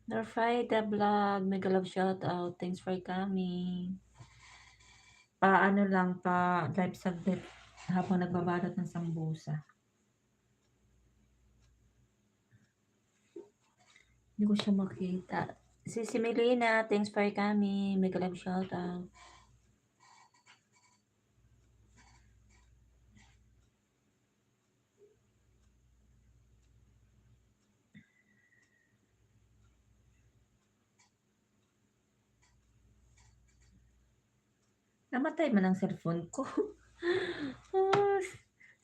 Norfrida Vlog, mega love shout out. Thanks for coming. Pa-ano lang, pa-live saglit habang nagbabalot ng sambusa. Hindi ko siya makita. Si Melina, thanks for coming. Mega love shout out. Namatay man ang cellphone ko. Ah,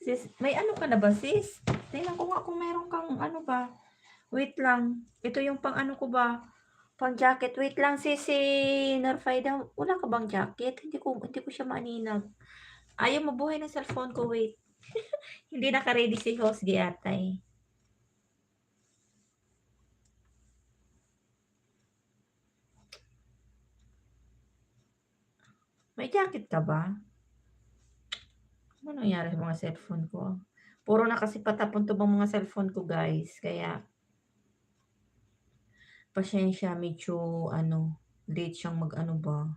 sis, may ano ka na ba, sis? Tingnan ko nga kung meron kang ano ba. Wait lang. Ito yung pang ano ko ba? Pang jacket. Wait lang, sis. Si Norfaida, wala ka bang jacket? Hindi ko siya maaninag. Ayaw mabuhay ng cellphone ko. Wait. Hindi naka-ready si host giatay. May jacket ka ba? Ano nangyari sa mga cellphone ko? Puro na kasi patapon to bang mga cellphone ko, guys. Kaya, pasensya, medyo, ano, late siyang mag-ano ba.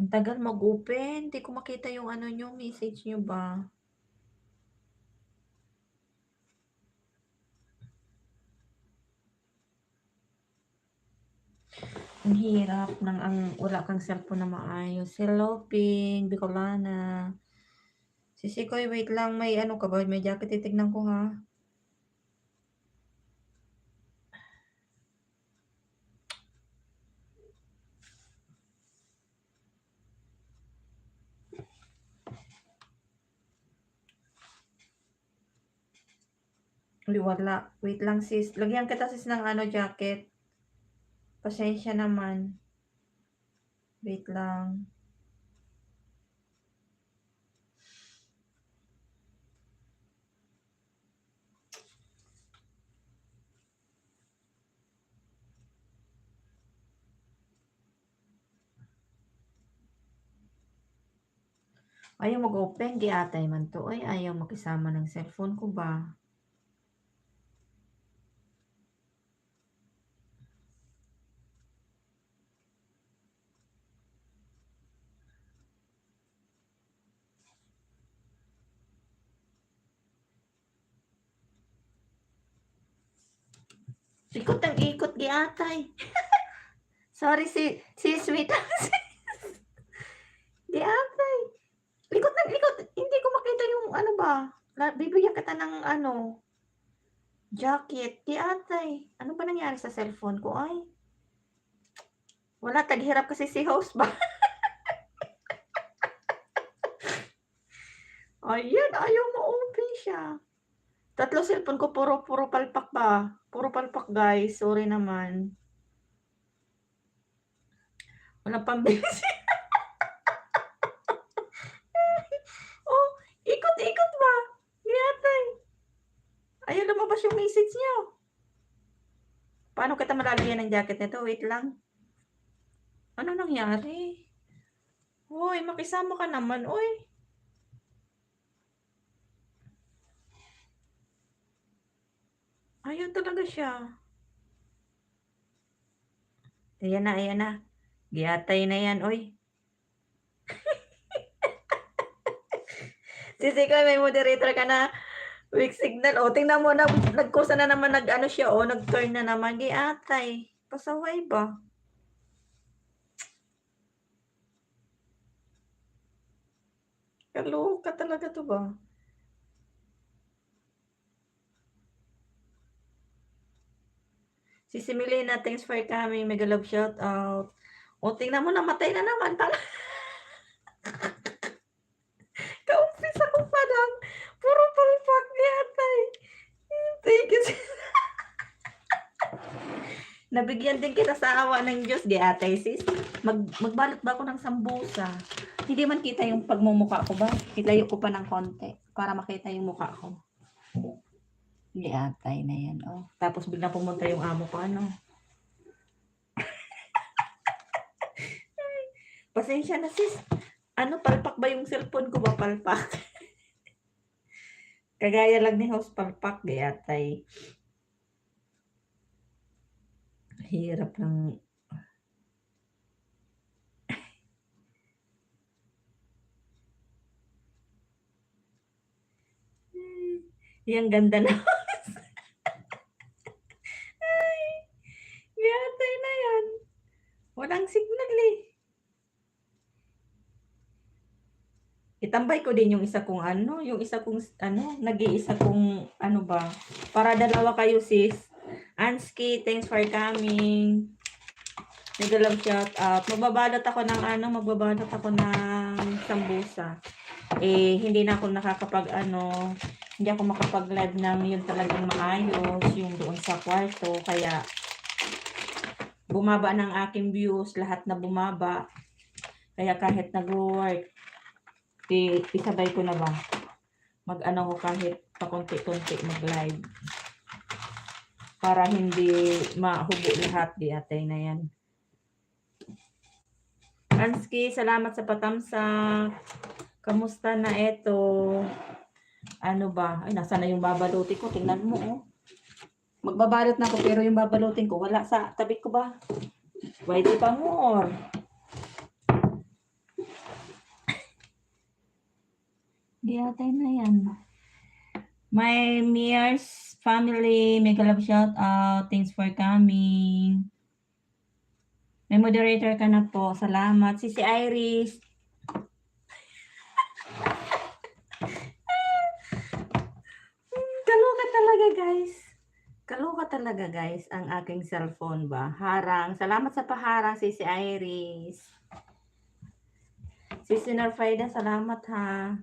Ang tagal mag-open. Hindi ko makita yung ano nyo, message nyo ba? Ang hirap ng wala kang cellphone na maayos. Hello, Ping, Bicolana. Sisikoy, wait lang. May ano ka ba? May jacket. Titignan ko, ha? Wala. Wait lang, sis. Lagyan kita, sis, ng ano, jacket. Pasensya naman. Wait lang. Ayaw mag-open. Di atay man to. Ay, ayaw makisama ng cellphone ko ba? Ikot ang ikot, di atay. Sorry, si sweet. Di atay. Ikot ng ikot. Hindi ko makita yung ano ba. Bibigyan kita ng ano, jacket. Di atay. Ano ba nangyari sa cellphone ko? Ay, wala. Taghirap kasi si host ba? Ayan, ayaw ma-open siya. Tatlo cellphone ko, puro palpak ba? Puro palpak, guys. Sorry naman. Wala pambili. Oh, ikot-ikot ba? Yatay. Ayaw lumabas yung message niyo. Paano kita malalagyan ng jacket nito? Wait lang. Ano nangyari? Hoy, makisama ka naman, oy. Ayaw talaga siya. Ayan na, ayan na. Giyatay na yan, oy. Sisi ko, may moderator ka na. Weak signal. O, tingnan mo na, nagkusa na naman, nag-ano siya, o, nag-turn na naman. Giyatay. Pasaway ba? Kaloka talaga to ba? Si Melina, thanks for coming. Mega love shout out. O, tingnan mo, namatay na naman. Kaumpisa ko pa lang. Puro palpak yatay. Thank you. Nabigyan din kita sa awa ng Diyos, di atay sis. Magbalot ba ako ng sambusa? Hindi man kita yung pagmumukha ko ba? Ilayo ko pa ng konti para makita yung mukha ko. Giatay na yan, oh. Tapos biglang pumunta yung amo ko, ano. Pasensya na sis. Ano, palpak ba yung cellphone ko ba? Palpak. Kagaya lang ni host palpak, giatay. Hirap ng... Yang ganda na. Ay, giatay na yan. Walang signal eh. Itambay ko din yung isa kong ano, yung isa kong ano, nag-iisa kong ano ba, para dalawa kayo sis. Anski, thanks for coming. Nag-love shout out. Magbabalot ako ng ano, magbabalot ako ng sambusa. Eh, hindi na ako nakakapag ano, hindi ako makapag-live ng yun talagang maayos, yung doon sa kwarto. Kaya, bumaba ng aking views, lahat na bumaba. Kaya kahit nag-work, isabay ko na ba? Mag-ano ko kahit pakunti-kunti mag-live. Para hindi mahubo lahat, di atay na yan. Anski, salamat sa patamsak. Kamusta na ito? Ano ba? Ay, nasa na yung babalutin ko? Tingnan mo, oh. Magbabalot na ako pero yung babalutin ko wala sa tabi ko ba? Why di pa more? Di atay na yan. My Mears family, mega love shout out. Thanks for coming. May moderator ka na po. Salamat. Si Iris. Kaloka talaga guys. Kaloka talaga guys ang aking cellphone ba. Harang. Salamat sa paharang si Iris. Si Norfaida, salamat ha.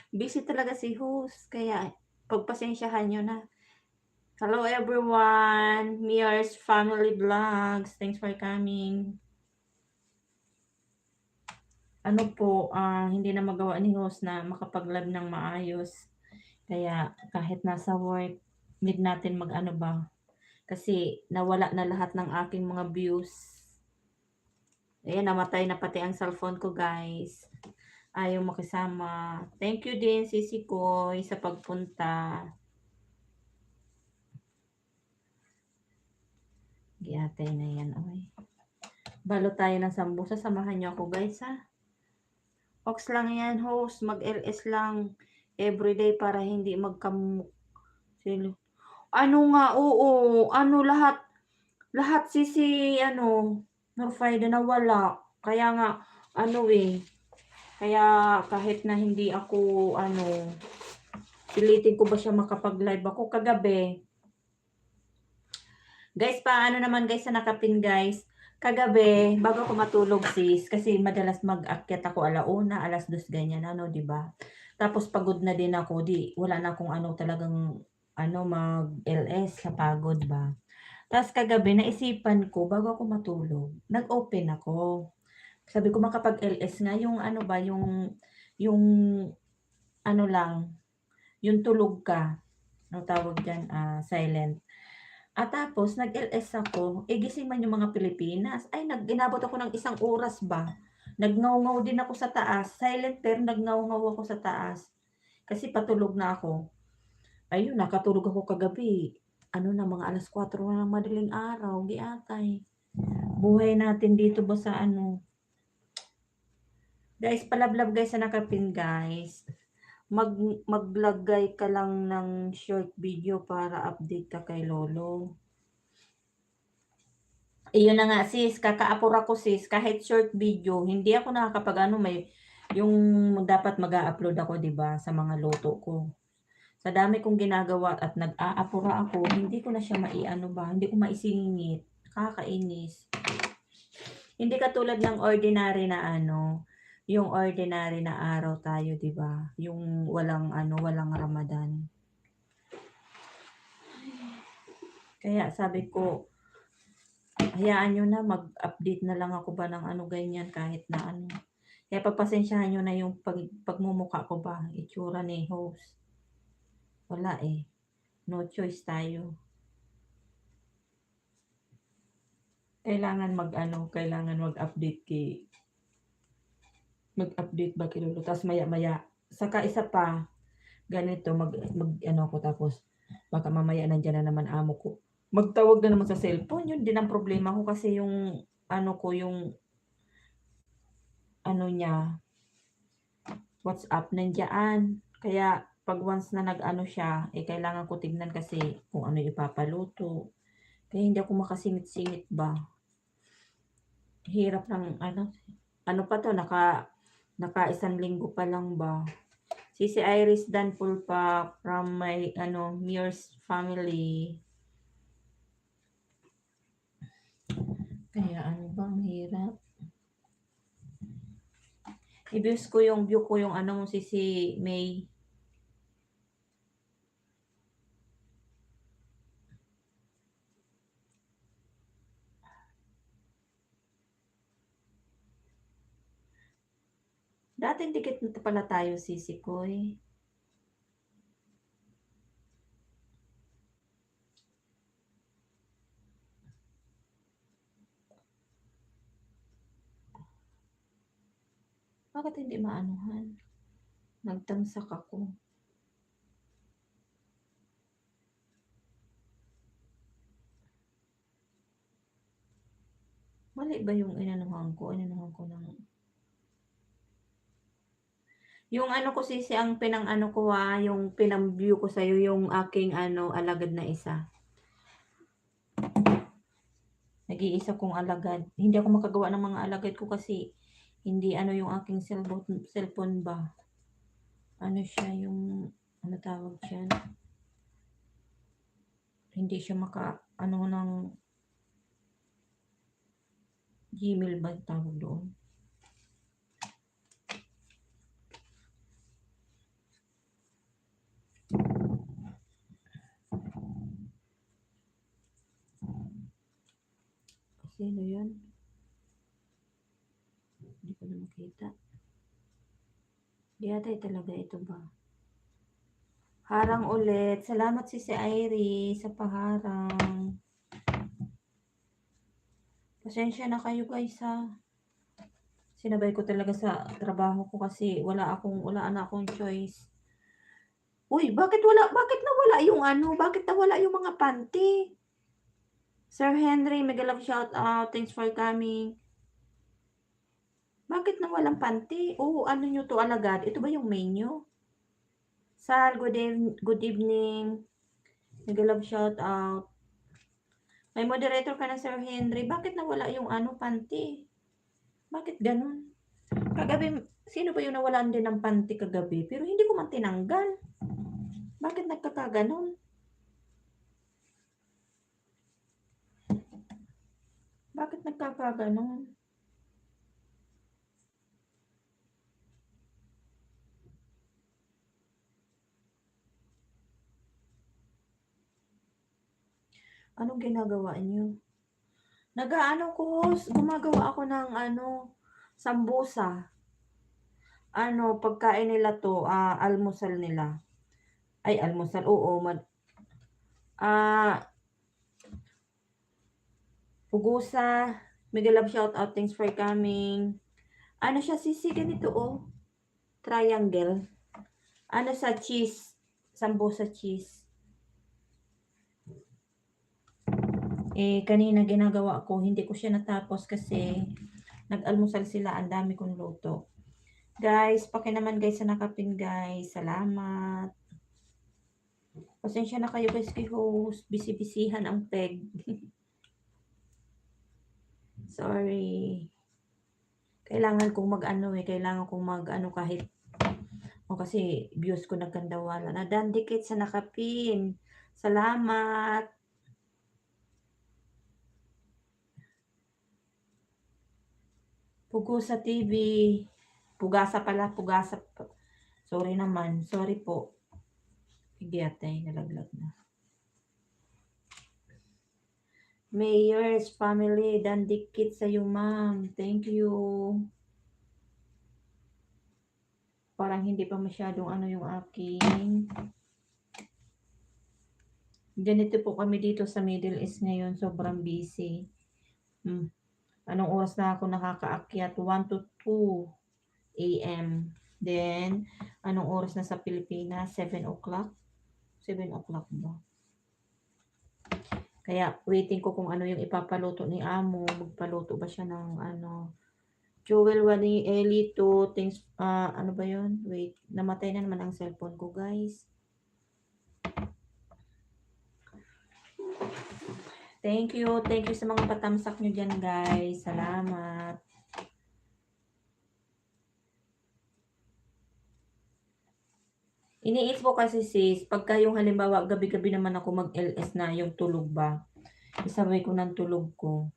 Busy talaga si host. Kaya pagpasensyahan nyo na. Hello everyone. Mia's Family Vlogs. Thanks for coming. Ano po, hindi na magawa ni host na makapag-live ng maayos. Kaya kahit nasa work, need natin mag-ano ba. Kasi nawala na lahat ng aking mga views. Ayan, namatay na pati ang cellphone ko guys. Ayaw makisama. Thank you din, Sisi Koy, sa pagpunta. Giatay na yan, oy. Balo tayo ng sambusa. Samahan niyo ako guys, ha. Ox lang yan, host. Mag-LS lang everyday para hindi magkamuk. Ano nga, oo. Ano lahat sisi, ano, Norfaida na wala. Kaya nga, ano eh. Kaya kahit na hindi ako, ano, pilitin ko ba siya makapag-live ako kagabi. Guys, paano naman guys sa nakapin guys? Kagabi, bago ako matulog sis, kasi madalas mag-akyat ako 1:00, 2:00 ganyan, ano, 'di ba? Tapos pagod na din ako, wala na akong ano talagang ano mag-LS sa pagod ba. Tapos kagabi naisipan ko bago ako matulog, nag-open ako. Sabi ko makapag-LS nga yung ano ba, yung ano lang, yung tulog ka. Ano tawag diyan, silent. At tapos nag-LS ako, gising man yung mga Pilipinas. Ay, inabot ako ng 1 oras ba. Nagngaw-ngaw din ako sa taas. Silent pero nagngaw-ngaw ako sa taas. Kasi patulog na ako. Ayun, nakatulog ako kagabi. Ano na, mga 4:00 na ng madaling araw. Giatay. Buhay natin dito ba sa ano. Guys, palablab guys sa nakapin guys. Maglagay ka lang ng short video para update ka kay Lolo. Iyon na nga sis, kakaapura ko sis, kahit short video, hindi ako nakakapag may yung dapat mag-a-upload ako 'di ba sa mga luto ko. Sa dami kong ginagawa at nag-aapura ako, hindi ko na siya maiano ba, hindi ko maisingit. Kakainis. Hindi katulad ng ordinary na ano, yung ordinary na araw tayo 'di ba? Yung walang ano, walang Ramadan. Kaya sabi ko, hayaan nyo na, mag-update na lang ako ba ng ano ganyan kahit na ano. Kaya pagpasensyahan niyo na yung pagmumukha ko ba, itsura ni host. Wala, eh, no choice tayo. Kailangan mag-ano, kailangan mag-update ba kay lolo, ta's maya-maya saka isa pa, ganito mag-ano ako tapos baka mamaya nandiyan na naman amo ko, magtawag na naman sa cellphone, yun din ang problema ko kasi yung ano ko, yung ano niya, WhatsApp nandiyan. Kaya 'pag once na nag-ano siya, eh, kailangan ko tignan kasi kung ano yung ipapaluto. Kaya hindi ako makasingit-singit ba. Hirap ng ano pa 'to, naka isang linggo pa lang ba. Si Iris Danpul pa from my Mears family. Kaya ano ba, ang hirap. I-view ko yung ano mo si May. Dati dikit na pala tayo sisi Koy. Bakit hindi maanuhan? Nagtamsak ako. Mali ba yung inanuhan ko? Inanuhan ko ng yung ano ko sisi, ang pinang-ano ko yung pinang-view ko sa'yo yung aking alagad na isa. Nag-iisa kong alagad. Hindi ako makagawa ng mga alagad ko kasi hindi yung aking cellphone ba. Ano siya yung, ano tawag siya? Hindi siya ng Gmail ba tawag doon? Sino yun? Hindi ko na makita. Di yata talaga ito ba? Harang ulit. Salamat si Iris sa paharang. Pasensya na kayo guys ha. Sinabay ko talaga sa trabaho ko kasi wala na akong choice. Uy, bakit nawala yung bakit nawala yung mga panty? Sir Henry, mega love shout out. Thanks for coming. Bakit nawalang panty? Oh, ano nyo to alagad? Ito ba yung menu? Sal, good evening. Mega love shout out. May moderator ka na Sir Henry. Bakit nawala yung panty? Bakit ganun? Kagabi, sino ba yung nawalan din ng panty kagabi? Pero hindi ko man tinanggal. Bakit nagkakaganon? Bakit nagkakaganon? Anong ginagawa niyo? Gumagawa ako ng sambusa. Pagkain nila to, almusal nila. Ay, almusal, oo. Pugusa, mega love shout out, thanks for coming. Ano siya, sisi, ganito oh. Triangle. Sa cheese. Sambusa cheese. Kanina ginagawa ko, hindi ko siya natapos kasi nag-almusal sila, ang dami kong luto. Guys, naman guys sa nakapin guys. Salamat. Pasensya na kayo guys kay host. Bisi-bisihan ang peg. Sorry. Kailangan kong kahit kasi views ko nagkandawala na. Dandikit sa nakapin. Salamat. Pugusa TV. Pugasa pala. Sorry naman. Sorry po. Higiyatay. Nalaglag na. Mayor's family. Dandikit sa iyo ma'am. Thank you. Parang hindi pa masyadong ano yung aking. Ganito po kami dito sa Middle East ngayon. Sobrang busy. Anong oras na ako nakakaakyat? 1 to 2 a.m. Then, anong oras na sa Pilipinas? 7 o'clock? 7 o'clock ba? Kaya, waiting ko kung ano yung ipapaluto ni Amo. Magpaluto ba siya ng ano. Jewel, Wani, Ellie, 2 things, ano ba yun? Wait, namatay na naman ang cellphone ko, guys. Thank you sa mga patamsak nyo dyan, guys. Salamat. Iniis ko kasi sis, pagka yung halimbawa, gabi-gabi naman ako mag-LS na yung tulog ba, isabay ko ng tulog ko.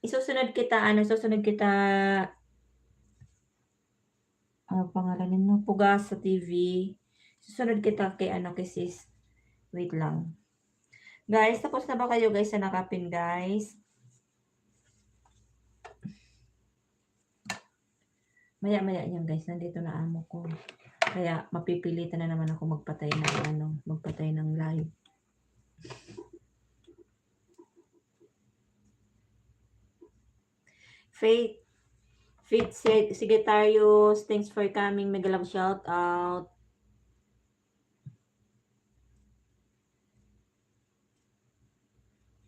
Isusunod kita, ano pangalan mo? Pugas sa TV. Susunod kita kay kay sis. Wait lang. Guys, tapos na ba kayo guys sa nakapin guys? Maya-maya yan guys, nandito na amo ko. Kaya mapipilitan na naman ako magpatay ng live. Faith Secretarius, thanks for coming. Mega love shout out.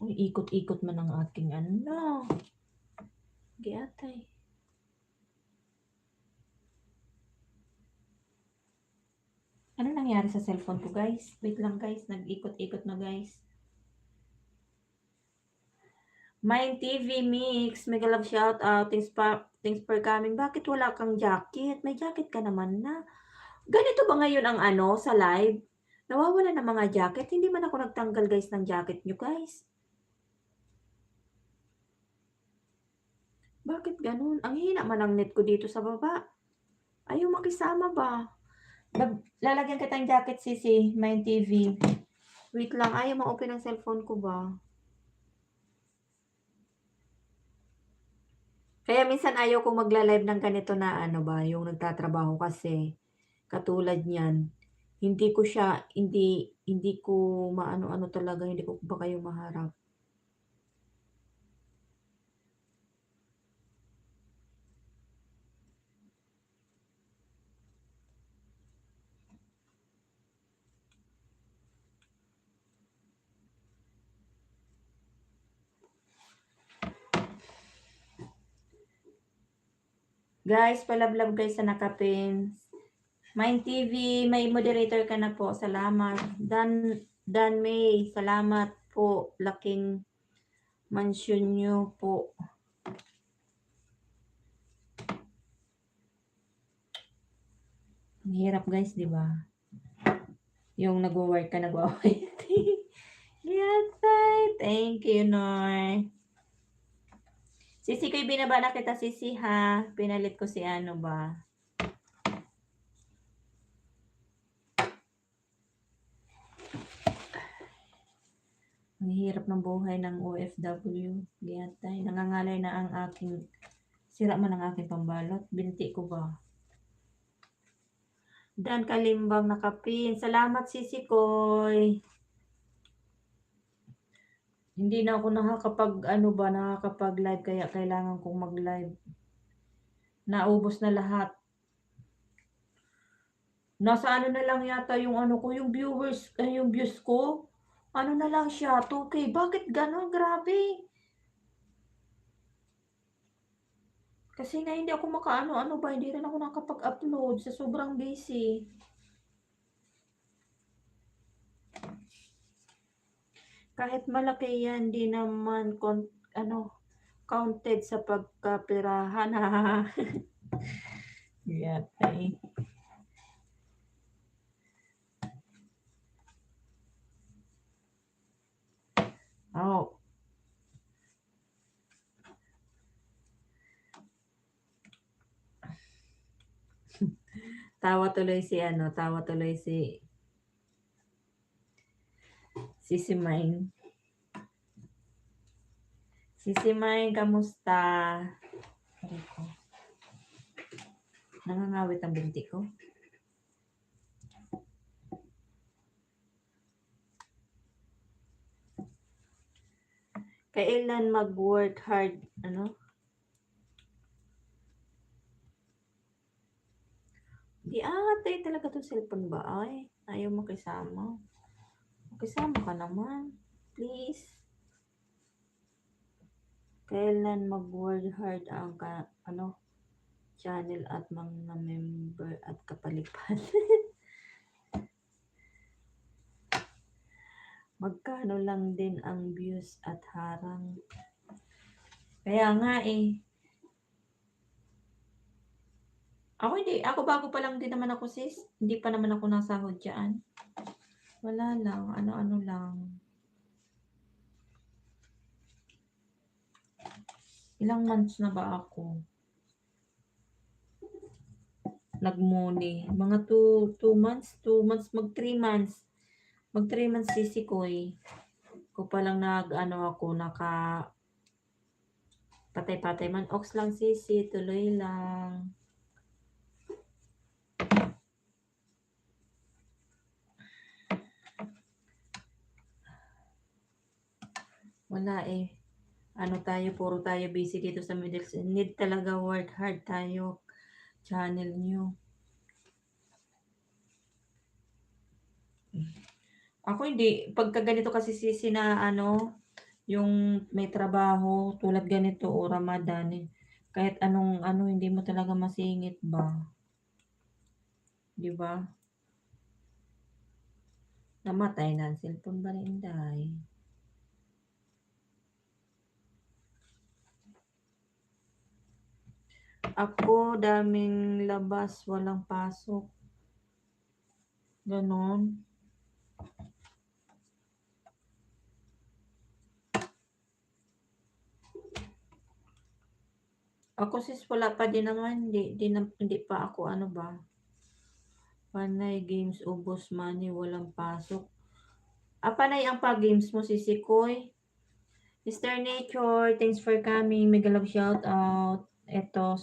Uy, ikot-ikot man ang aking ano. Giatay. Ano nangyari sa cellphone ko, guys? Wait lang, guys. Nag-ikot-ikot na, guys. Mind TV Mix, mega love shout out. Thanks for coming. Bakit wala kang jacket? May jacket ka naman na. Ganito ba ngayon ang ano sa live? Nawawala ng mga jacket. Hindi man ako nagtanggal, guys, ng jacket nyo, guys. Bakit ganun? Ang hina man ang net ko dito sa baba. Ayaw makisama ba? Lalagyan kita ng jacket, sisi. Mind TV. Wait lang. Ayaw ma-open ang cellphone ko ba? Kaya minsan ayaw kong magla-live ng ganito na ano ba, yung nagtatrabaho kasi. Katulad niyan. Hindi ko maano-ano talaga. Hindi ko ba kayo maharap. Guys, palablab guys sa nakapins. Mind TV, may moderator ka na po. Salamat. Dan May, salamat po. Laking mansion nyo po. Ang hirap guys, di ba? Yung nagwo-work ka, nagwo-work. Yatay. Thank you, Noy. Sisi ko'y binaba na kita, sisi ha. Pinalit ko si ano ba. Ang hirap ng buhay ng OFW. Giyatay. Nangangalay na ang aking, sira man ang aking pambalot. Binti ko ba? Dan Kalimbang nakapin. Salamat sisi ko'y. Hindi na ako nakakapag live kaya kailangan kong mag-live. Naubos na lahat. Nasa ano na lang yata yung ano ko, yung views ko. Ano na lang siya, 2K. Bakit gano'n? Grabe. Kasi nga hindi ako makaano-ano ba, hindi rin ako nakapag-upload sa sobrang busy. Kahit malaki yan, di naman counted sa pagkapirahan. Yatay. Oh. Tawa tuloy si Sisi Main. Sisi Main, kamusta? Nangangawit ang binti ko. Kailan mag-work hard, ano? Di atay talaga to cellphone ba? Ay, ayaw makisama. Makisama ka naman. Please. Kailan mag-work hard ang channel at mga member at kapalipan? Magkano lang din ang views at harang? Kaya nga eh. Ako bago pa lang din naman ako sis. Hindi pa naman ako nasahod dyan. Wala lang, ano-ano lang. Ilang months na ba ako? Nagmuni. Mga 2 months, 2 months, mag 3 months. Mag 3 months sisikoy. Ko pa lang ako, patay-patay man. Ox lang sisi, tuloy lang. Wala eh. Puro tayo busy dito sa Middle East. Need talaga work hard tayo. Channel nyo. Ako hindi. Pagka ganito kasi sisi na yung may trabaho, tulad ganito o Ramadan eh. Kahit anong hindi mo talaga masingit ba? Di ba? Namatay na ang cellphone ba rin dahil? Ako, daming labas, walang pasok. Ganon. Ako sis, wala pa din naman. Hindi pa ako Panay games, ubos money, walang pasok. Panay ang pag-games mo, Sisikoy. Mr. Nature, thanks for coming. Mega love shout out. Eto,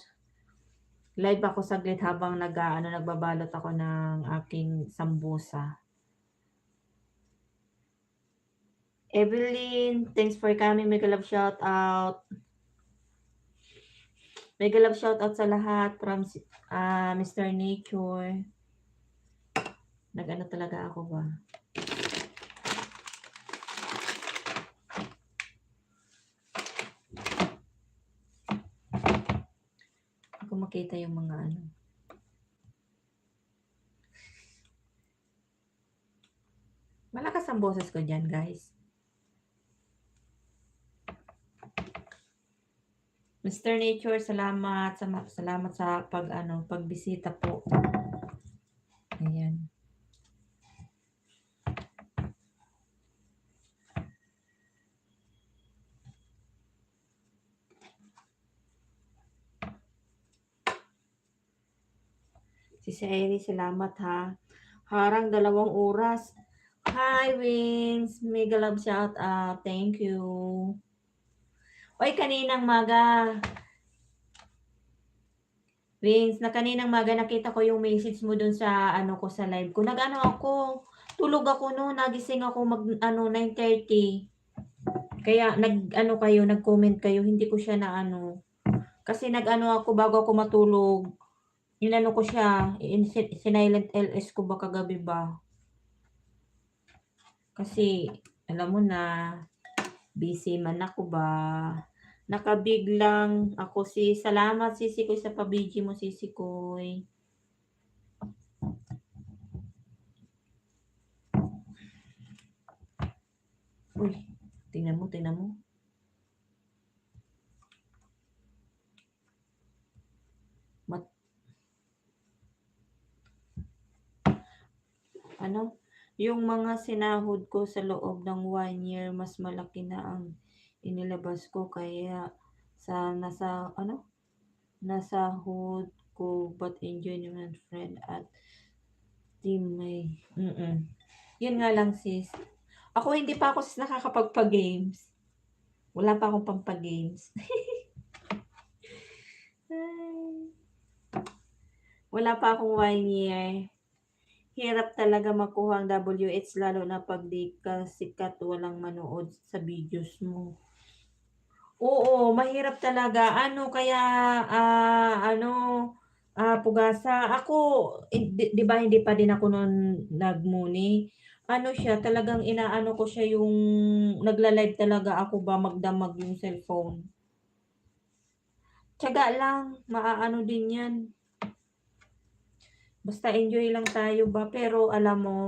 live ako saglit habang nagbabalot ako ng aking sambusa. Evelyn, thanks for coming. Mega love shout out. Mega love shout out sa lahat from Mr. Nature. Nag-ano talaga ako ba? Ako makita yung mga Malakas ang boses ko dyan, guys. Mr. Nature, salamat sa pagbisita po. Ayan. Si Sherry, salamat ha. Harang 2 oras. Hi, Wings. Mega love shout out. Thank you. Oy, kaninang maga. Wings, kaninang maga nakita ko yung message mo dun sa ko sa live ko. Ako. Tulog ako no, nagising ako 9:30. Kaya nag-comment kayo, hindi ko siya na Kasi ako bago ako matulog. Ko siya, sinilent LS ko ba kagabi ba? Kasi, alam mo na, busy man ako ba? Nakabiglang ako salamat Sisikoy sa pabiji mo Sisikoy. Uy, tingnan mo. Yung mga sinahod ko sa loob ng 1 year, mas malaki na ang inilabas ko kaya nasahod ko but enjoy naman friend at team may Yun nga lang sis. Ako hindi pa ako sis nakakapagpa-games. Wala pa akong pampa-games. Wala pa akong 1 year. Hirap talaga makuha ang WH lalo na 'pag 'di ka sikat, walang manood sa videos mo. Oo, mahirap talaga. Ano kaya, ano, Pugasa, ako, 'di ba hindi pa din ako no'n nagmuni. Ano siya, talagang inaano ko siya yung nagla-live talaga ako ba magdamag yung cellphone. Tiyaga lang, maaano din 'yan. Basta enjoy lang tayo ba, pero alam mo,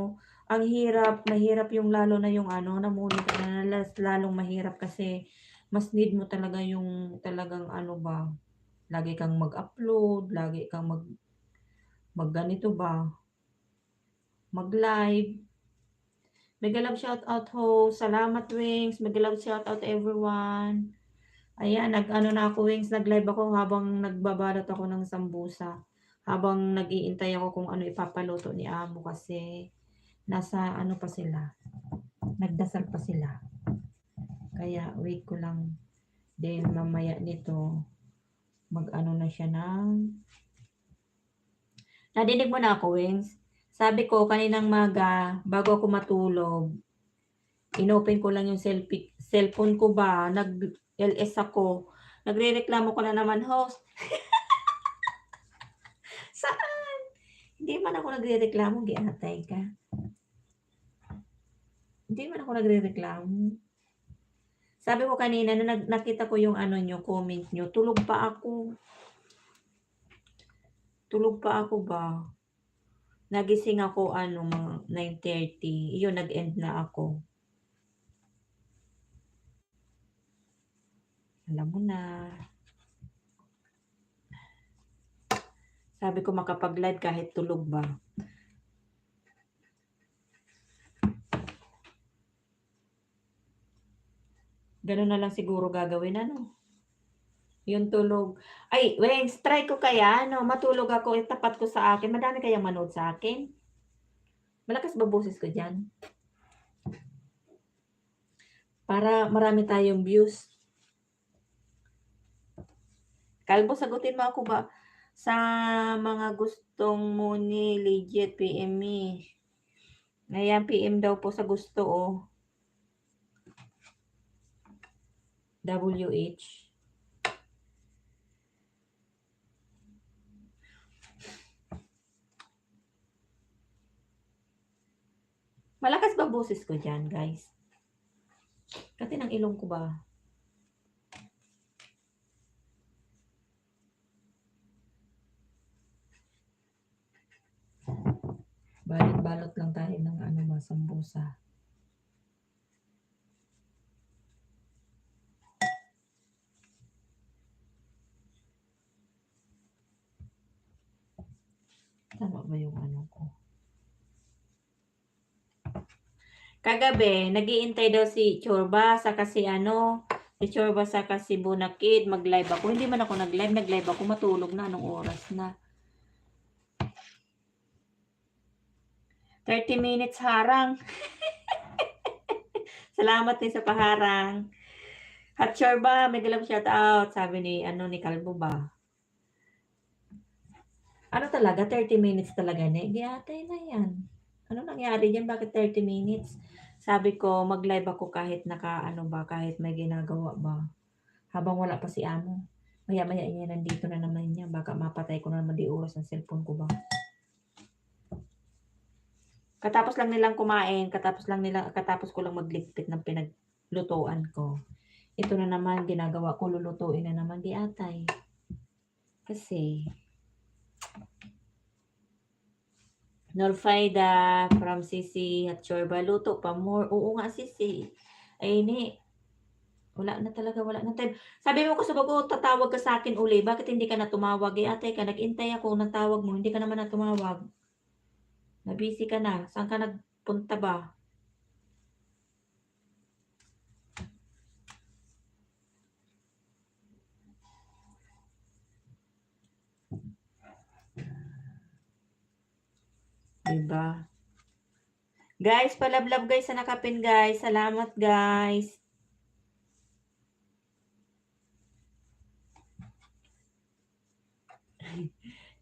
ang hirap, mahirap yung lalo na yung ano, namuli ka na, lalong mahirap kasi mas need mo talaga yung talagang ano ba, lagi kang mag-upload, lagi kang mag-ganito ba, mag-live. Mega love shoutout ho, salamat Wings, mega love shoutout everyone. Ayan, nag-ano na ako Wings, nag-live ako habang nagbabalot ako ng sambusa. Habang nag-iintay ako kung ano ipapaluto ni amo kasi nasa ano pa sila, nagdasal pa sila. Kaya wait ko lang. Then mamaya nito, mag-ano na siya ng... Nadinig mo na ako, Wings? Sabi ko kaninang maga, bago ako matulog, inopen ko lang yung cellphone ko ba, nag-LS ako. Nagrereklamo ko na naman, host. Saan? Hindi man ako nagrereklamo, giatay ka. Hindi man ako nagrereklamo. Sabi ko kanina, nung nakita ko yung ano nyo, comment nyo, tulog pa ako. Tulog pa ako ba? Nagising ako ano, mga 9:30. Iyon, nag-end na ako. Alam mo na. Sabi ko makapag-live kahit tulog ba. Ganun na lang siguro gagawin, ano? Yung tulog. Ay, Wings, try ko kaya, no? Matulog ako, itapat ko sa akin. Madami kayang manood sa akin. Malakas ba boses ko dyan? Para marami tayong views. Kalbo, sagutin mo ako ba? Sa mga gustong mo ni legit, PM me. Ayan, PM daw po sa gusto, oh. WH. Malakas ba boses ko dyan, guys? Kasi ng ilong ko ba? Balot-balot lang tayo ng ano ba, sambusa. Tama ba yung ano ko? Kagabi, nag-iintay daw si Chorba, saka si ano, si Chorba saka si Bunakid, mag-live ako. Hindi man ako nag-live ako, matulog na, anong oras na. 30 minutes harang. Salamat din sa paharang. Hot Chorba, may galang shout out, sabi ni, ano, ni Kalbo ba? Ano talaga, 30 minutes talaga, ne? Giyatay na yan. Ano nangyari dyan? Bakit 30 minutes? Sabi ko, mag-live ako kahit ano ba, kahit may ginagawa ba. Habang wala pa si amo. Maya-maya niya, nandito na naman niya. Baka mapatay ko na naman di oras ng cellphone ko ba. Katapos lang nilang kumain, katapos ko lang magligpit ng pinaglutuan ko. Ito na naman, ginagawa ko, lulutuin na naman di atay. Kasi, Norfaida from Sisi at Chorba, luto pa more. Oo nga, Sisi. Ay, ni, wala na talaga, wala na time. Sabi mo ko sa bago, tatawag ka sa akin uli. Bakit hindi ka na tumawag? Eh, ate ka, nag-intay ako ng tawag mo. Hindi ka naman na tumawag. Na-busy ka na. Saan ka nagpunta ba? Diba? Guys, palablab guys sa nakapin guys. Salamat guys.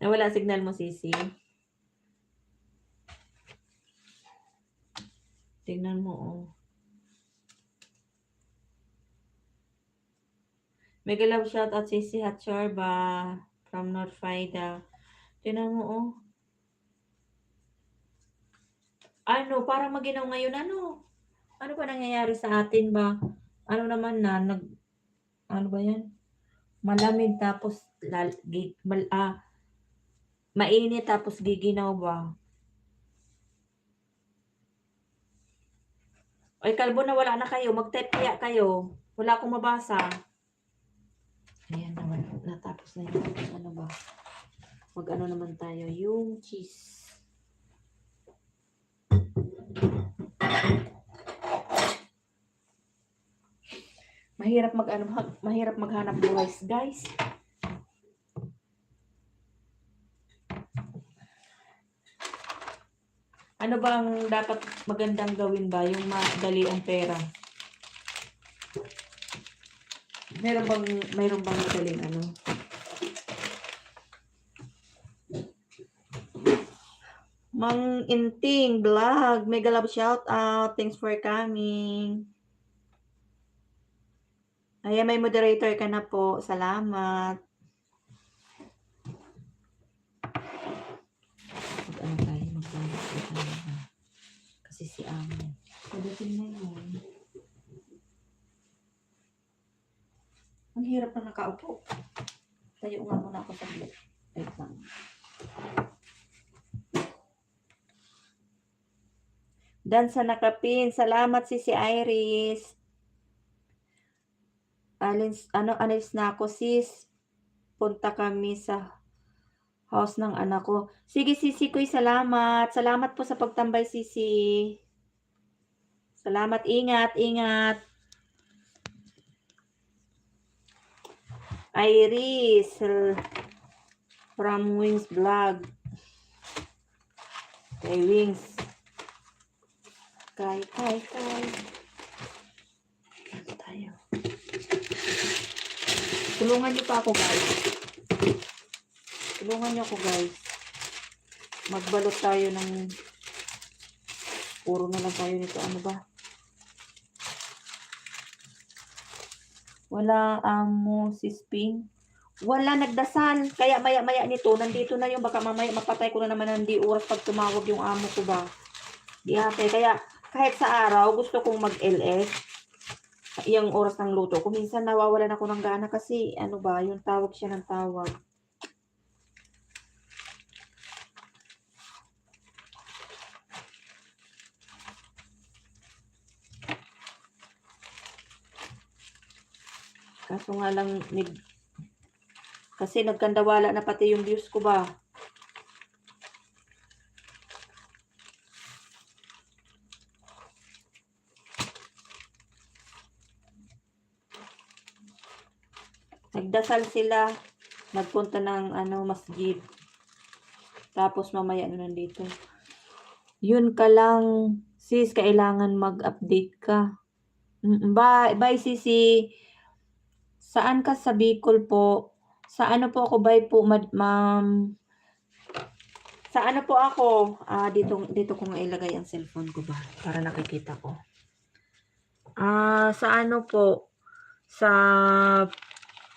Nawala signal mo, Sisi. Tingnan mo, oh. Mega love shout out Sisi Hatchorba from North Faida. Tingnan mo, oh. Ano, parang maginaw ngayon, ano? Ano ba nangyayari sa atin ba? Ano naman na, ano ba yan? Malamig tapos, mainit tapos giginaw ba? Ay, kalbo na wala na kayo. Mag-type kaya kayo. Wala akong mabasa. Ayan naman. Natapos na yun. Ano ba? Mag-ano naman tayo. Yung cheese. Mahirap maghanap buhay, guys. Ano bang dapat magandang gawin ba? Yung madali ang pera. Mayroon bang madaling ano? Mang Inting Vlog, mega love shout out. Thanks for coming. Ayan, may moderator ka na po. Salamat. Mag-ano tayo? Kasi si Amo. Pagdating na yun. Ang hirap na nakaupo. Tayo nga muna ako saglit. Wait lang. Dan sa nakapin. Salamat si Iris. Alis na ako, sis. Punta kami sa house ng anak ko. Sige, Sisi Koy, salamat. Salamat po sa pagtambay, Sisi. Salamat. Ingat, ingat. Iris from Wings Vlog. Kay Wings. Kay. Ano tayo? Tulungan niyo pa ako, guys. Tulungan niyo ako, guys. Magbalot tayo ng puro na lang tayo nito. Ano ba? Wala Amo si Sping. Wala nagdasal. Kaya maya-maya nito, nandito na yung baka mamaya mapatay ko na naman ng di oras pag tumawag yung amo ko ba. Di ate. Kaya kahit sa araw, gusto kong mag-LS. Yung oras ng luto ko. Minsan nawawalan ako ng gana kasi ano ba, yung tawag siya ng tawag. Kaso nga lang, kasi nagkandawala na pati yung views ko ba. Nagdasal sila, nagpunta ng masjid. Tapos mamaya nandito. Yun ka lang, sis, kailangan mag-update ka. Bye, Sisi. Saan ka sa Bicol po? Sa ano po ako, bye po, ma'am. Sa ano po ako? Dito ko nga ilagay ang cellphone ko ba? Para nakikita ko. Sa ano po? Sa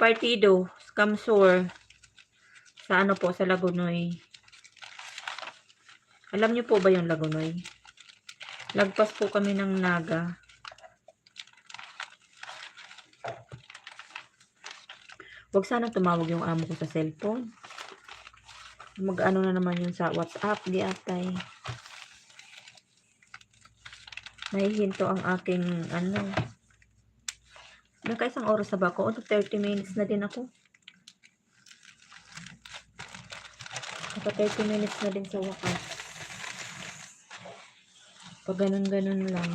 Partido, Scamsur. Sa ano po? Sa Lagunoy. Alam niyo po ba yung Lagunoy? Lagpas po kami ng Naga. Huwag sanang tumawag yung amo ko sa cellphone. Mag-ano na naman yun sa WhatsApp. Di atay. Nahihinto ang aking Nakaisang oras na ba ako? 30 minutes na din ako. Naka 30 minutes na din sa wakas. Pag ganun-ganun lang.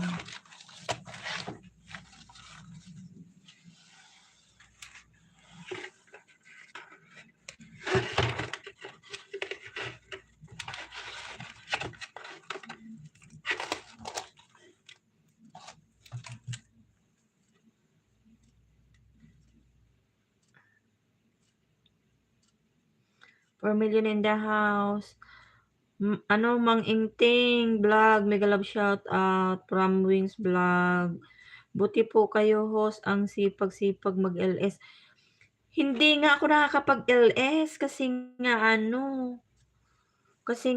million in the house. Ano, Mang Ingting vlog, mega love shout out from Wings vlog. Buti po kayo host, ang sipag-sipag mag-LS. Hindi nga ako nakakapag-LS kasi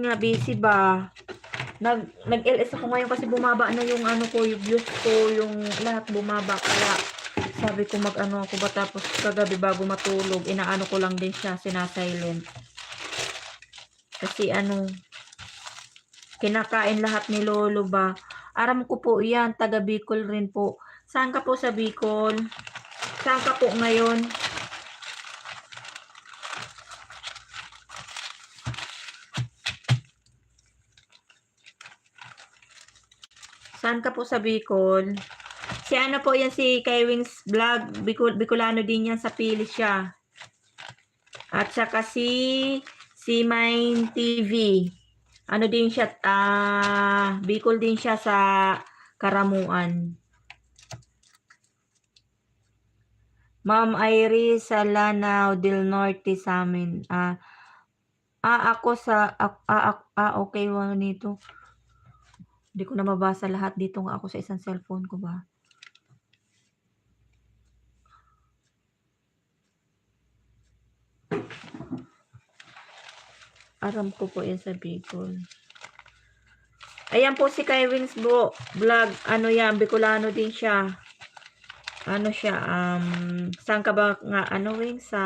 nga busy ba. Nag-LS ako ngayon kasi bumaba na yung ano ko, yung views ko, yung lahat bumaba. Kaya sabi ko mag-ano ako ba, tapos kagabi bago matulog, inaano ko lang din siya, sinasilent. Kasi kinakain lahat ni Lolo ba. Aram ko po yan, taga Bicol rin po. Saan ka po sa Bicol? Saan ka po ngayon? Saan ka po sa Bicol? Si ano po yan, si Kaywings Vlog. Bicolano din yan, sa Pili siya. At saka si Mine TV. Ano din siya, Bicol din siya sa Karamuan. Ma'am Iris sa Lanao del Norte sa amin. Ako sa, okay, nito. Hindi ko na mabasa lahat dito nga ako sa isang cellphone ko ba. Aram ko po yan sa Bicol. Ayan po si Kaywings vlog. Ano yan, Bicolano din siya. Ano siya, saan ka ba nga, Wings? Sa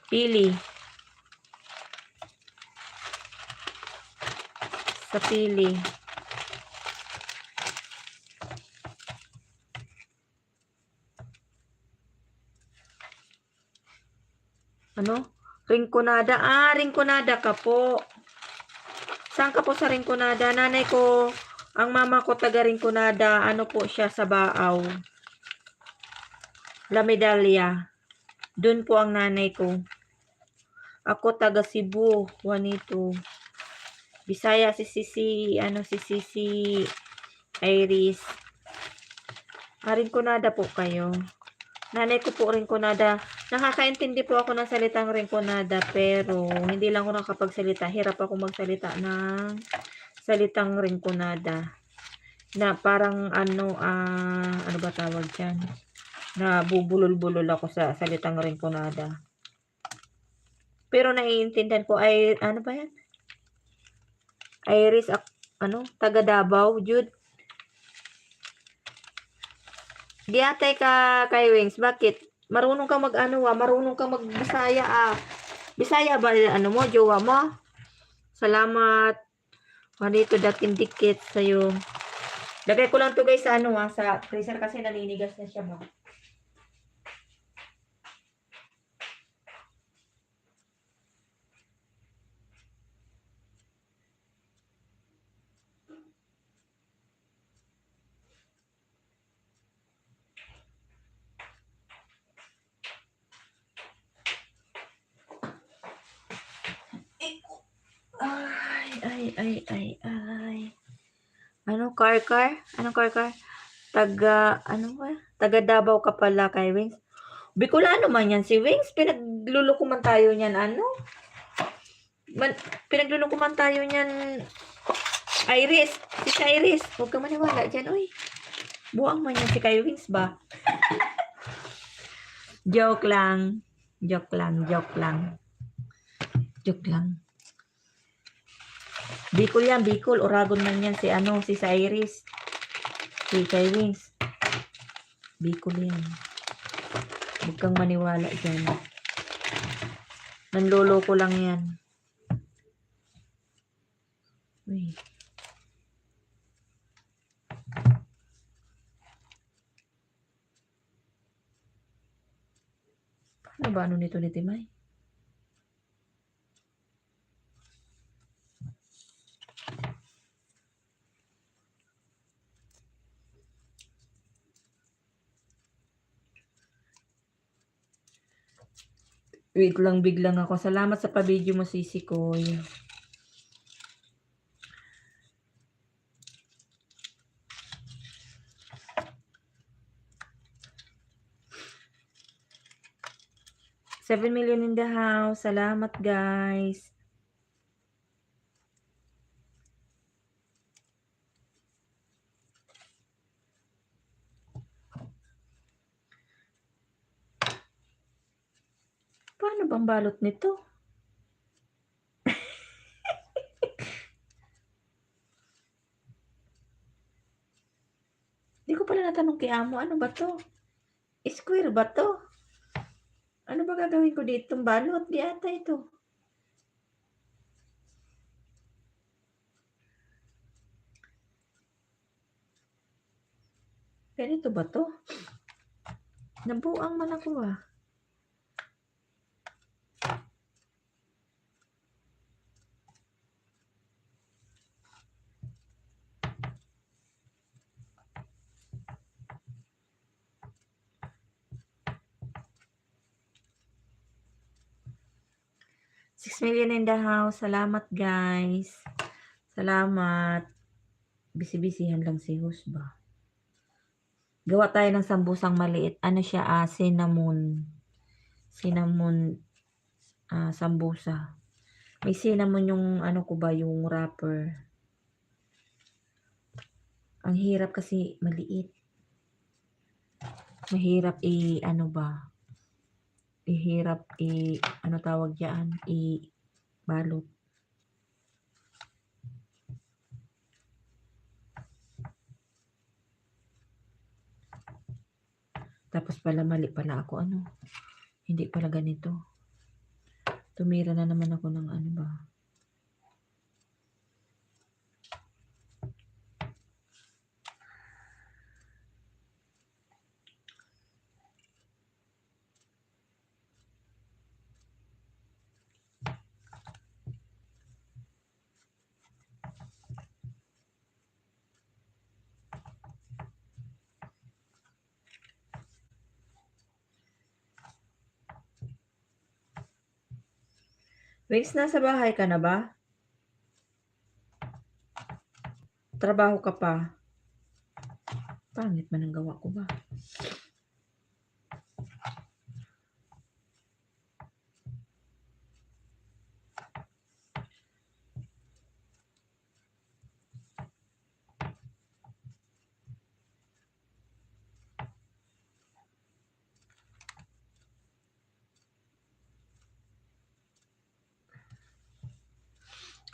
Pili. Sa Pili. Ano? Rinconada. Rinconada ka po. Saan ka po sa Rinconada? Nanay ko, ang mama ko taga Rinconada. Ano po siya sa Baaw? La Medalla. Doon po ang nanay ko. Ako taga Cebu, Juanito. Bisaya si Sisi Iris. Rinconada po kayo. Nanay ko po Rinconada. Nakakaintindi po ako ng salitang Rinconada, pero hindi lang ako nakapagsalita. Hirap ako magsalita ng salitang Rinconada. Na parang ano ba tawag dyan? Na bubulol-bulol ako sa salitang Rinconada. Pero naiintindihan ko ay, ano ba yan? Iris, taga Davao, Jude. Giyatay ka kay Wings, bakit? Marunong ka marunong ka mag-Bisaya Bisaya ba mo, jowa mo? Salamat. Manito dating dikit sa'yo. Lagay ko lang to guys sa sa freezer kasi naninigas na siya ba. Ay. Anong car? Anong car? Taga Davao ka pala kay Wings. Bicolano man yan si Wings. Pinagluloko man tayo niyan, pinagluloko man tayo niyan. Iris. Si Iris. Huwag ka maniwala dyan, uy. Buang man yan si kay Wings ba? Joke lang. Bicol yan, Bicol. Oragon man yan si Cyrus. Si kay Wings. Bicol yan. Huwag kang maniwala dyan. Nanloloko lang yan. Uy. Paano ba nito ni Timay? Wait lang, biglang ako. Salamat sa pa-video mo, Sisi Koy. 7 million in the house. Salamat, guys. Paano bang balot nito? Di ko pala natanong kay amo, ano ba to? Square ba to? Ano ba gagawin ko dito? Balot, di ata ito. Ganito ba to? Nabuang man ako ah. $6 million in the house. Salamat, guys. Salamat. Bisi-bisihan lang si Hus ba? Gawa tayo ng sambusang maliit. Ano siya? Cinnamon. Cinnamon sambusa. May cinnamon yung ano ko ba, yung wrapper. Ang hirap kasi maliit. Mahirap ano ba? Ihirap ano tawag diyan? Balot. Tapos pala mali pala ako ano. Hindi pala ganito. Tumira na naman ako ng ano ba? Wings, nasa bahay ka na ba? Trabaho ka pa? Pangit man ang gawa ko ba?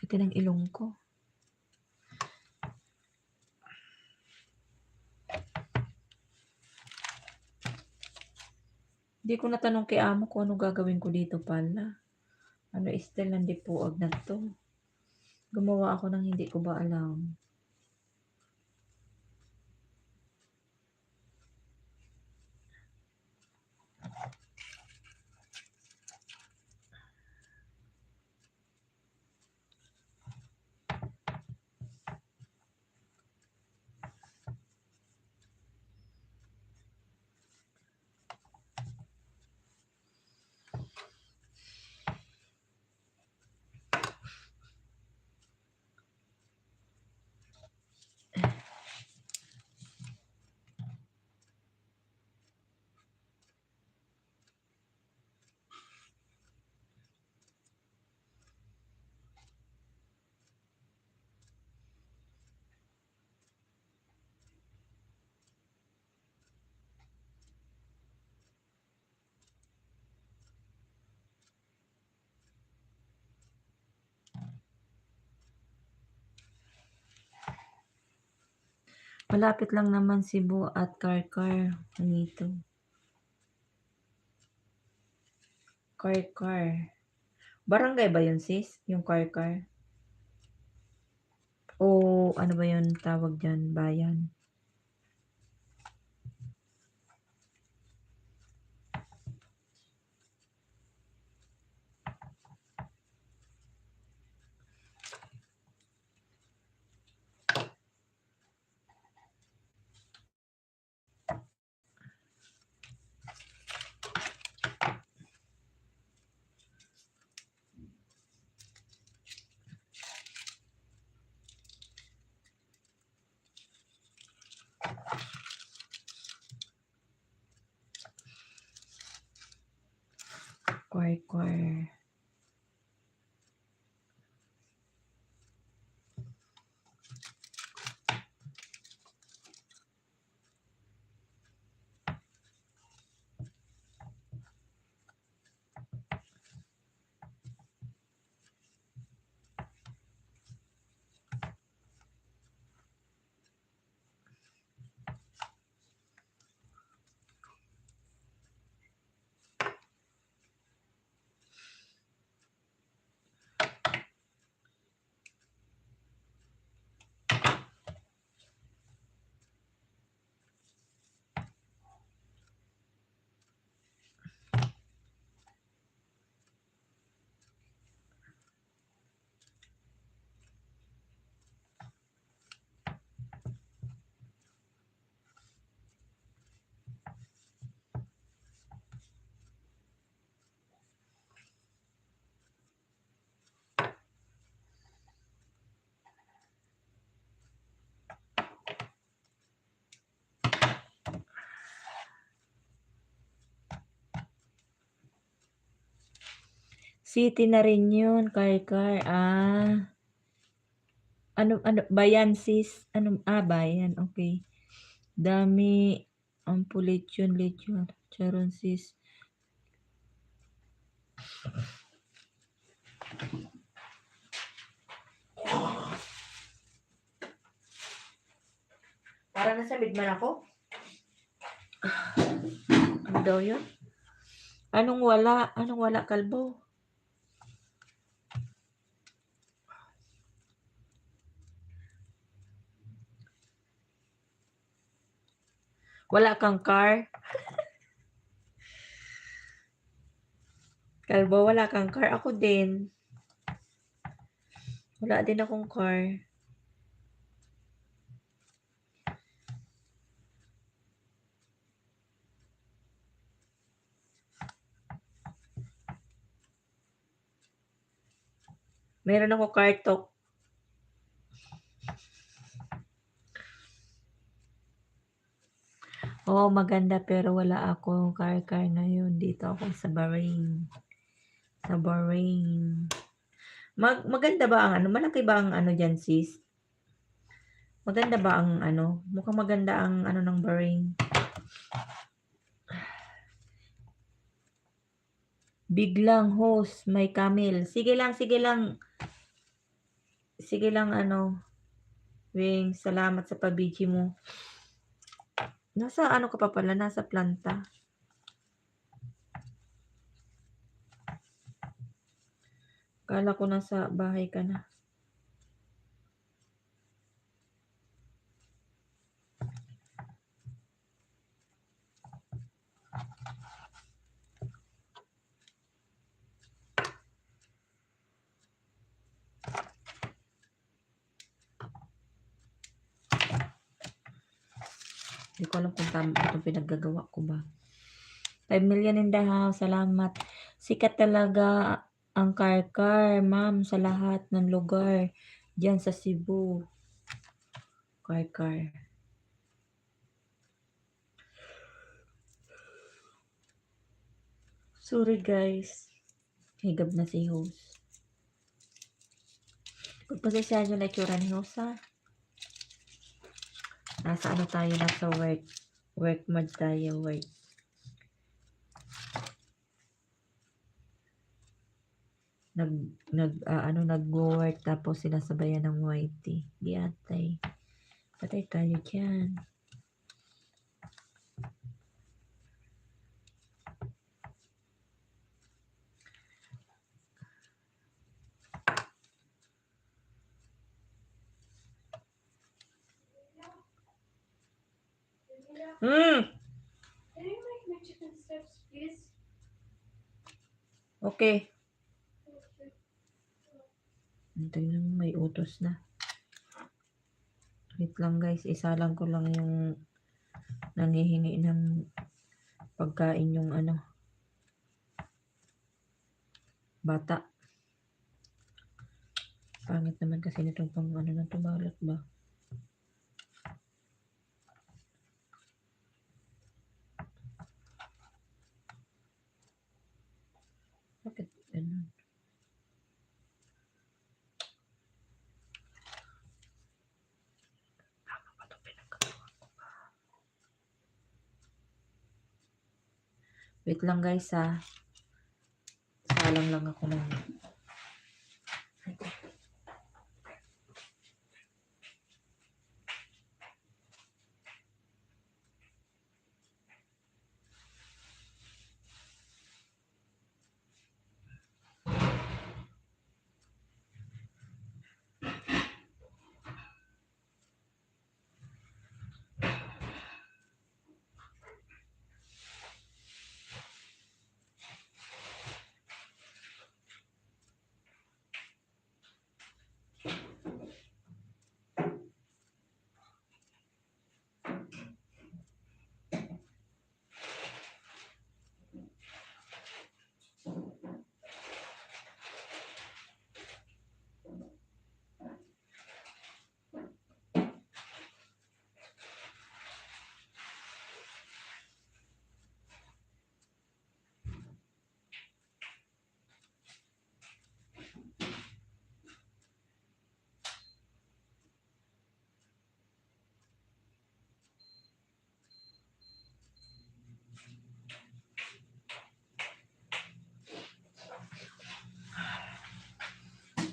Kati ng ilong ko. Hindi ko natanong kay amo ko ano gagawin ko dito pala. Ano still nandi puag na to. Gumawa ako ng hindi ko ba alam. Malapit lang naman Cebu at Karkar. Nandito. Karkar. Barangay ba yun sis? Yung Karkar? O ano ba yun tawag dyan? Bayan? Quar. City na rin yun, Quar. Ano, bayan sis? Ano, bayan, okay. Dami, ampo lechon. Charon sis. Para nasa bigman ako? Ano daw yun? Anong wala? Anong wala, kalbo? Wala kang car? Kalbo, wala kang car? Ako din. Wala din akong car. Meron ako car talk. Oo, maganda pero wala ako car ngayon. Dito ako sa Bahrain. Maganda ba ang ano? Malaki ba ang ano dyan, sis? Maganda ba ang ano? Mukhang maganda ang ano ng Bahrain. Biglang host, may camel. Sige lang. Sige lang ano. Wing, salamat sa pabiji mo. Nasa ano ka pa pala? Nasa planta. Kala ko nasa bahay ka na. Hindi ko alam kung tama itong pinaggagawa ko ba. 5 million in the house. Salamat. Sikat talaga ang car, ma'am, sa lahat ng lugar. Diyan sa Cebu. Car. Sorry guys. Higab na si host. Pagpasensyahan nyo na itsura ni host ha. Nasa ano tayo, nasa work. Work mode tayo, work. Nag-work tapos sinasabayan ng whitey. Di atay. Patay tayo dyan. Can you make my chicken strips, please? Okay. Tingnan mo, may utos na. Wait lang guys, isa lang ko lang yung nangihingi ng pagkain yung ano, bata. Pangit naman kasi nitong pang ano na tumalot ba. Ganun. Tama ba 'to pinagkagawa ko ba? Wait lang guys ha. Salang lang ako ng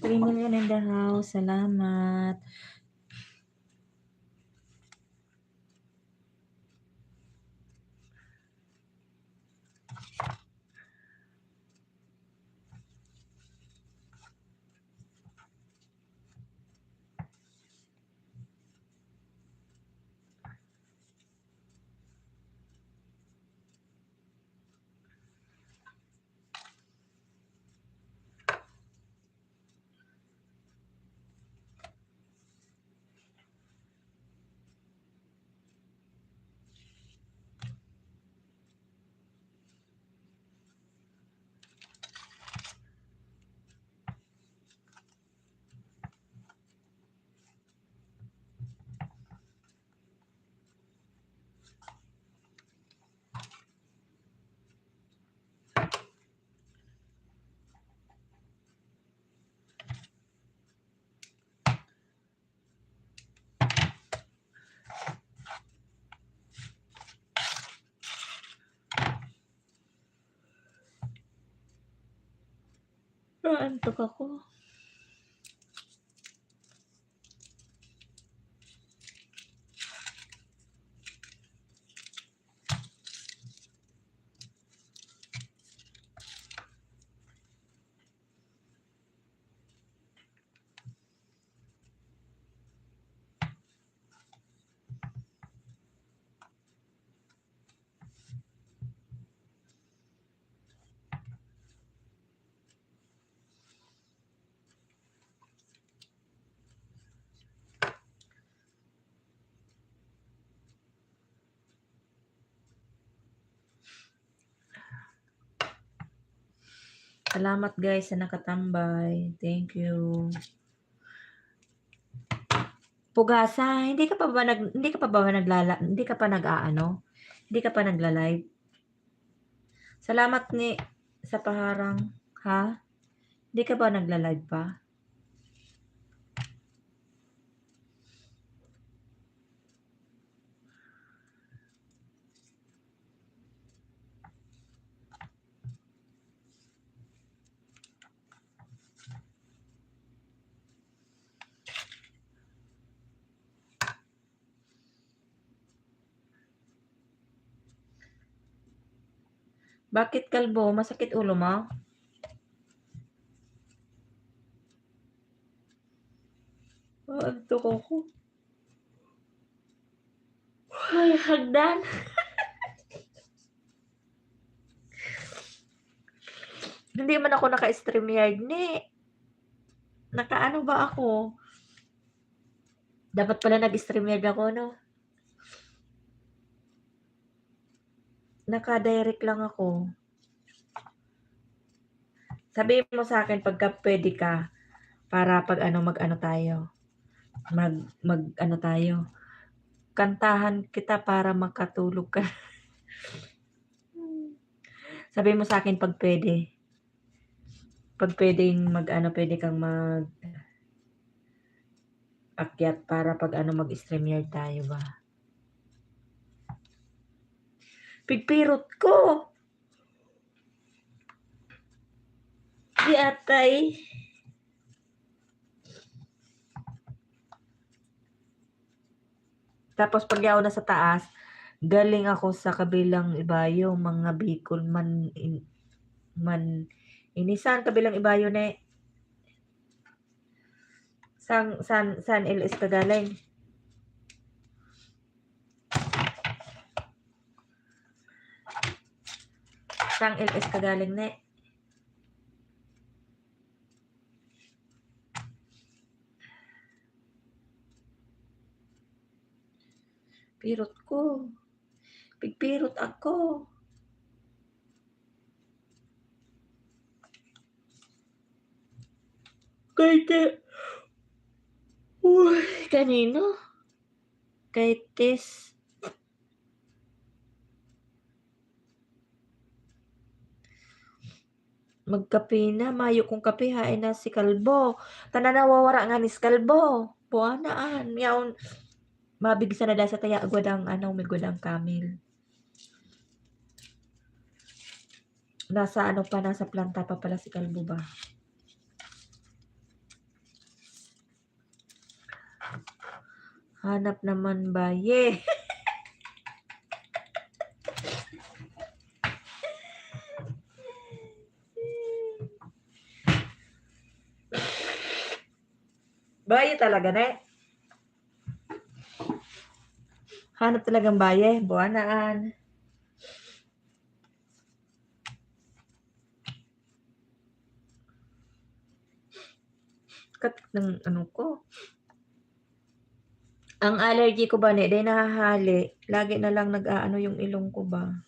$3 million in the house. Salamat. Naantok ako. Salamat guys sa nakatambay. Thank you. Pugasa, hindi ka pa ba nag-aano? Hindi ka pa nagla-live? Salamat ni sa paharang, ha? Hindi ka ba nagla-live pa? Bakit kalbo? Masakit ulo mo? Antok ako. Ay, hagdan. Hindi man ako naka-StreamYard ni. Nakaano ba ako? Dapat pala nag-StreamYard ako, no? Naka-direct lang ako. Sabihin mo sa akin pagka pwede ka para pag ano mag-ano tayo. Mag-ano tayo. Kantahan kita para makatulog ka. Sabihin mo sa akin pag pwede. Pag pwedeng mag-ano, pwede kang akyat para pag ano mag-StreamYard tayo ba. Pigpirot ko. Di atay. Tapos pag yaw na sa taas, galing ako sa kabilang ibayo, mga Bicol inisan kabilang ibayo ne. San LS ka galing? Sang LS ka galing ne? Pirot ko. Pigpirot ako. Kanino? Kay Tess. Magkape na, mayo kong kape, hain na si Kalbo. Tanan nawawara nga ni Kalbo. Buwanaan. Yaon, mabigsa na dahil sa taya, agwadang, may gwadang kamil. Nasa planta pa pala si Kalbo ba? Hanap naman ba? Yeah. Baye talaga na eh. Hanap talagang baye. Buwanaan. Kat ng ano ko. Ang allergy ko ba ne, day nahahali. Lagi na lang nag-aano yung ilong ko ba.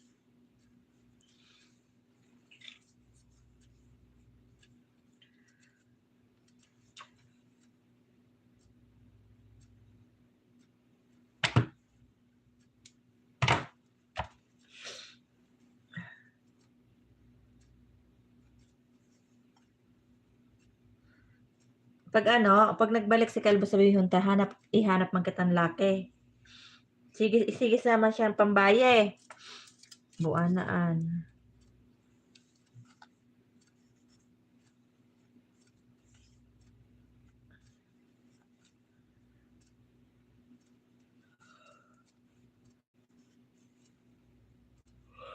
Pag nagbalik si Kalbo sa bihunta, ihanap man kitang laki. Sige naman siya ang pambaye. Buwanaan.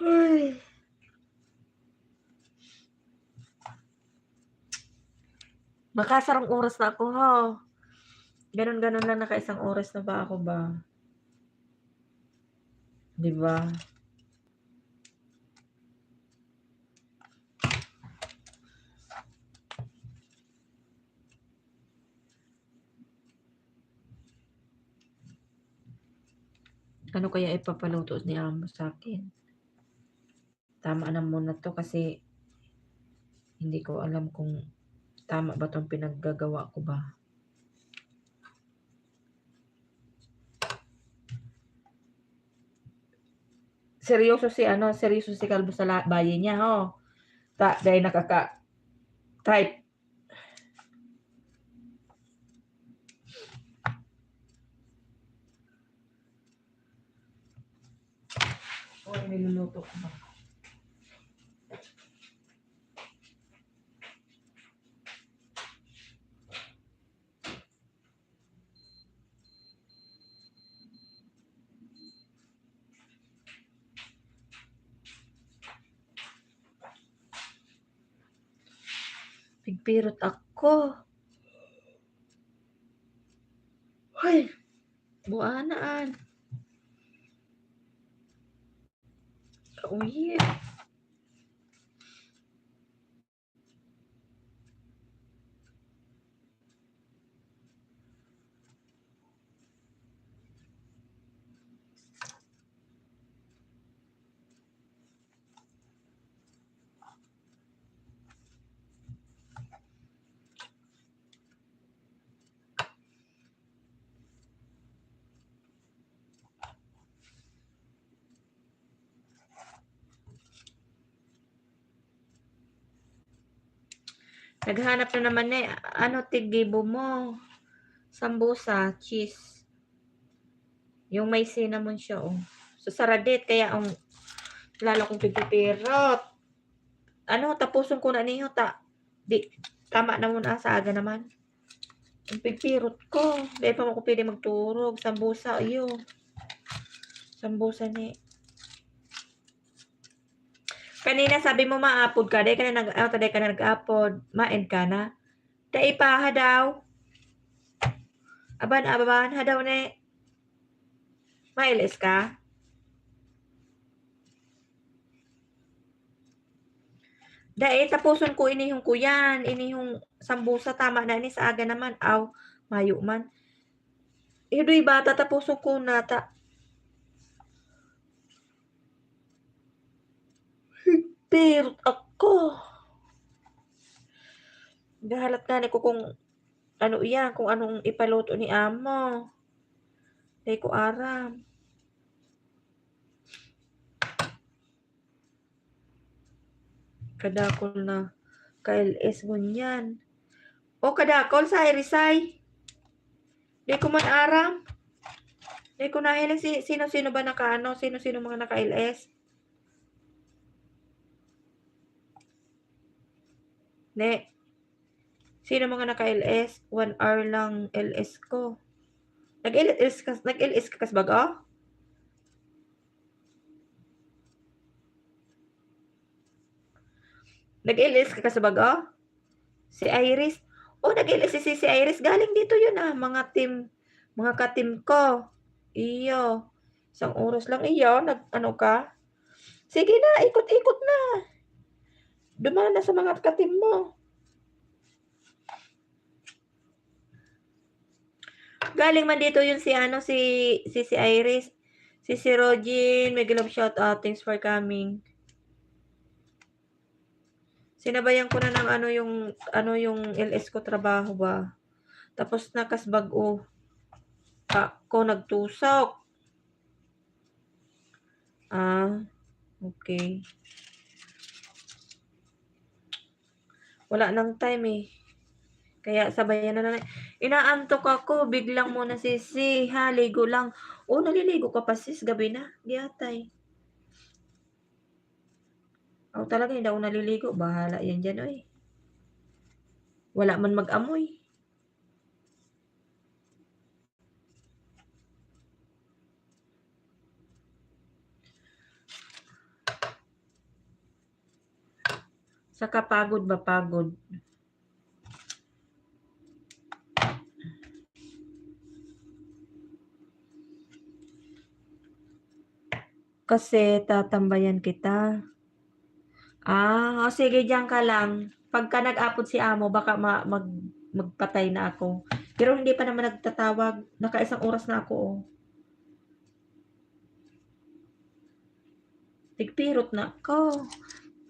Ay. Makasarang oras na ako ha. Ganon lang naka-isang oras na ba ako ba? Diba? Ano kaya ipapaluto ni Amo sa akin? Tama na muna to kasi hindi ko alam kung tama ba tong pinaggagawa ko ba. Seryoso si Kalbo sa baye niya ho. Dahil nakaka-type. Niluluto ko ba? Pigpirot ako. Hoy! Buwanaan. Kauye. Naghanap na naman eh. Ano, tigibo mo? Sambusa, cheese. Yung may cinnamon siya, oh. So, saradit. Kaya, ang lalo kong pipipirot. Ano, tapusin ko na niyo, tama na muna sa aga naman. Ang pipirot ko. Dahil pa mo ko pwede magturog. Sambusa, iyo. Sambusa ni. Kanina sabi mo ma-upload ka. Dahil ka na nag-upload. Ma-end ka na. Dahil pa ha daw. Aban ha daw ne. Ma-LS ka? Dahil tapuson ko inihong ko yan. Inihong sambusa. Tama na ni sa aga naman. Aw, mayo man. Idoy bata tapuson ko na ta. Pero ako. Gahalat ka ko kung ano yan. Kung anong ipaluto ni amo. Dahil ko aram. Kadakol na. KLS ngunyan. O kadakol sa Irisay. Di ko man aram. Di ko nahilang sino-sino ba nakaano? Sino-sino mga naka-LS? Ne. Sino mga naka-LS? 1 hour lang LS ko. Nag-LS ka kas baga? Nag-LS ka kas baga? Si Iris. Oh, nag-LS si Iris. Galing dito yun ah. Mga ka-team ko. Iyo. Isang oras lang iyo. Ano ka? Sige na, ikot-ikot na. Dumaan na sa mga ka-team mo. Galing man dito yun si Iris. Si Rogin. May love shout out. Thanks for coming. Sinabayan ko na ng ano yung LS ko trabaho ba. Tapos nakasbag-o. Ako nagtusok. Ah, okay. Wala nang time eh. Kaya sabayan na lang. Inaantok ako. Biglang muna sisi. Ha, ligo lang. Oh, naliligo ka pa sis. Gabi na. Giyatay. Oh, talaga hindi ako naliligo. Bahala yan dyan, oy. Wala man mag-amoy. Saka pagod ba? Pagod. Kasi tatambayan kita. Ah, sige, diyan ka lang. Pagka nag-upload si amo, baka magpatay na ako. Pero hindi pa naman nagtatawag. Naka-1 oras na ako, oh. Tigpirot na ako.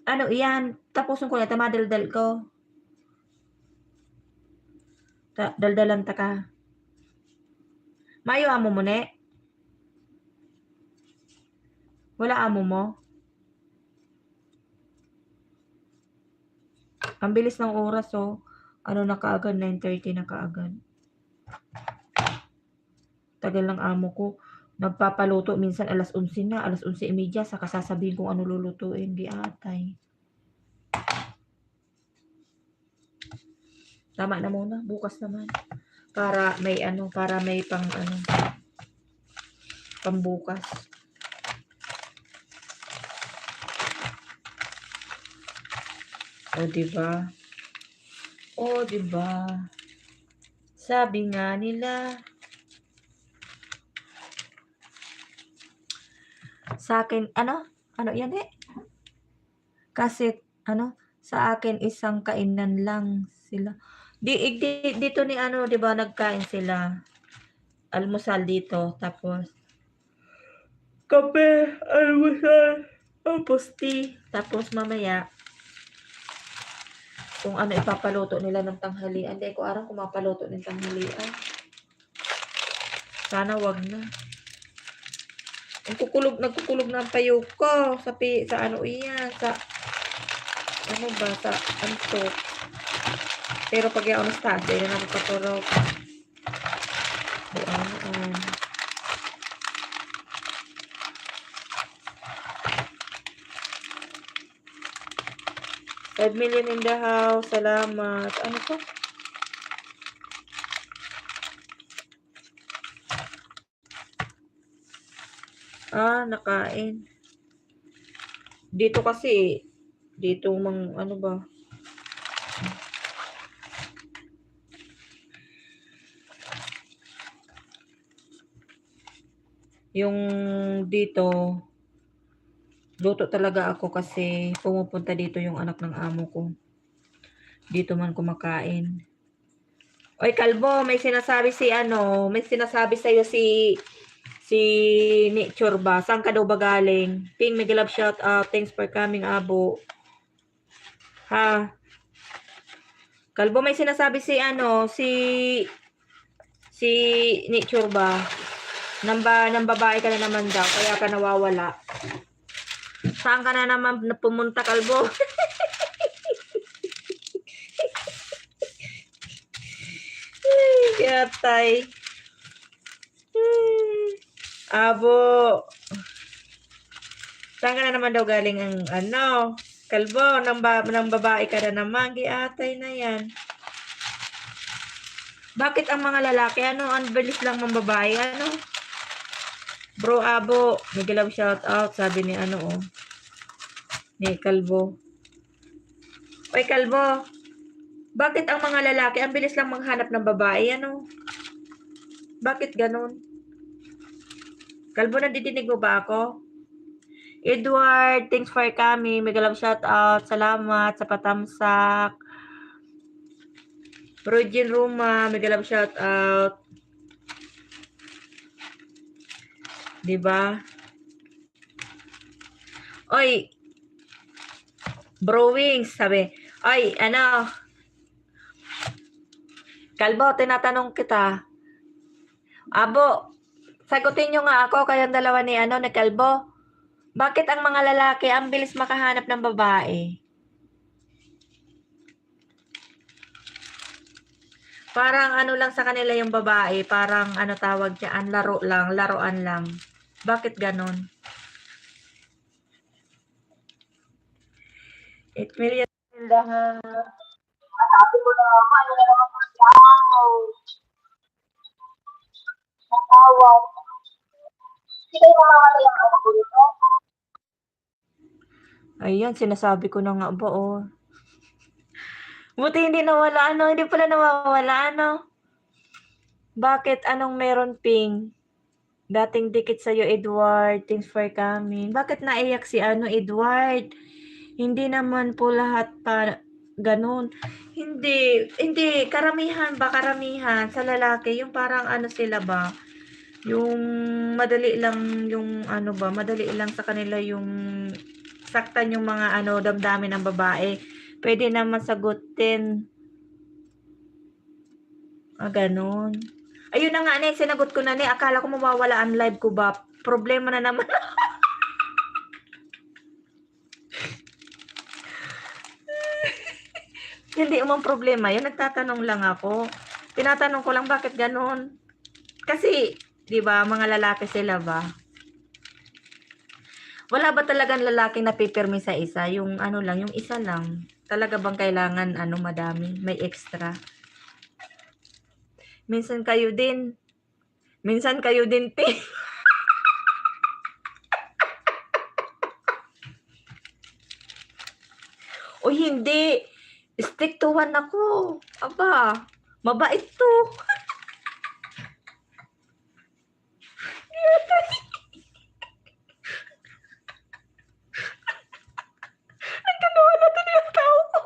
Ano, iyan. Tapusin ko na. Tamadaldal ko. Daldalan ta ka. Mayo amo mo, ne? Wala amo mo? Ang bilis ng oras, oh. Ano na kaagad? 9:30 na kaagad. Tagal ng amo ko. Nagpapaluto. Minsan alas 11 na. Alas 11:30. Saka sasabihin kung ano lulutuin. Giatay. Tama na muna. Bukas naman. Para may pambukas. O, diba? O, diba? Sabi nga nila, sa akin, ano yan eh? Kasi, sa akin isang kainan lang sila. Dito ni diba, nagkain sila. Almusal dito, tapos, kape, almusal, tapos tea, tapos mamaya, kung ano ipapaluto nila ng tanghalian. Hindi ko alam kung mapaluto ng tanghalian. Sana wag na. Nagkukulog na ang payog ko sa ano iyan, sa antok. Pero pag yaon sa taas, dahil na napapatulog. Buwan. 5 million in the house. Salamat. Ano to? Nakain. Dito kasi, dito ano ba? Yung dito, luto talaga ako kasi pumupunta dito yung anak ng amo ko. Dito man kumakain. Oy, Kalbo, may sinasabi may sinasabi sa'yo si Nature ba? Saan ka daw ba galing? Ping, mega love shout out. Thanks for coming, Abo. Ha? Kalbo, may sinasabi si Nature ba? Nang babae ka na naman daw, kaya ka nawawala. Saan ka na naman pumunta, Kalbo? Yatay. Abo. Saan ka na naman daw galing ang Kalbo, nang babae ka na naman, giatay na yan. Bakit ang mga lalaki, ang bilis lang ng babae, Bro Abo, mega love shout out, sabi ni ni Kalbo. Oy, Kalbo, bakit ang mga lalaki, ang bilis lang maghanap ng babae, Bakit ganun? Kalbo, nadidinig mo ba ako? Edward, thanks for coming. Mega love shout out. Salamat sa patamsak. Roger Ruma, mega love shout out. Diba? Oy, Brewings, sabi. Oy, Kalbo, tinatanong kita. Abo, sagutin nyo nga ako, kayong dalawa ni Kalbo. Bakit ang mga lalaki ang bilis makahanap ng babae? Parang lang sa kanila yung babae, parang tawag dyan, laruan lang. Bakit ganon? 8 million in the house. Sabi ko na naman, na naman natawag. Hindi kayo mamamatay ang anak ko dito? Ayan, sinasabi ko na nga ba, Buti hindi nawala, hindi pala nawawala, Bakit? Anong meron, Ping? Dating dikit sa'yo, Edward. Thanks for coming. Bakit naiyak si Edward? Hindi naman po lahat pa ganun. Hindi. Karamihan sa lalaki. Yung parang sila ba? Yung madali lang yung madali lang sa kanila yung saktan yung mga damdamin ng babae. Pwede naman sagutin. Ganun. Ayun na nga, sinagot ko na, akala ko mawawala ang live ko ba? Problema na naman. Hindi umang problema yun, nagtatanong lang ako. Tinatanong ko lang bakit ganun. Kasi, di ba, mga lalaki sila ba? Wala ba talagang lalaking napipirmi sa isa? Yung lang, yung isa lang. Talaga bang kailangan madami? May extra. Minsan kayo din, P. O hindi. Stick to one ako. Aba, mabait to. Nagkanawa na ito yung tao ko.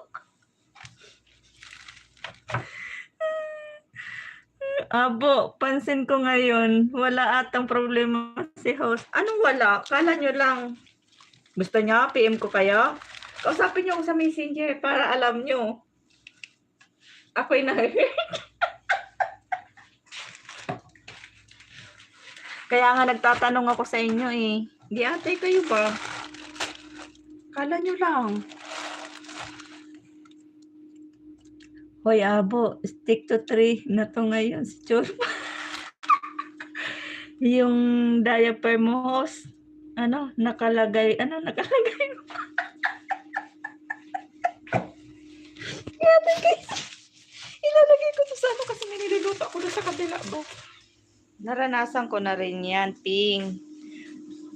Abo, pansin ko ngayon, wala atang problema si host. Anong wala? Kala nyo lang. Gusto niya, PM ko kayo? Kausapin niyo ako sa messenger para alam nyo. Ako'y na-hurt. Kaya nga nagtatanong ako sa inyo Di ate kayo ba? Kala nyo lang. Hoy, abo, stick to 3 na 'to ngayon si Chulpa. Yung diaper mo, nakalagay yata guys, ilalagay ko 'to sa kasi may niluluto ako doon sa kabila ba. Naranasan ko na rin yan, Ping.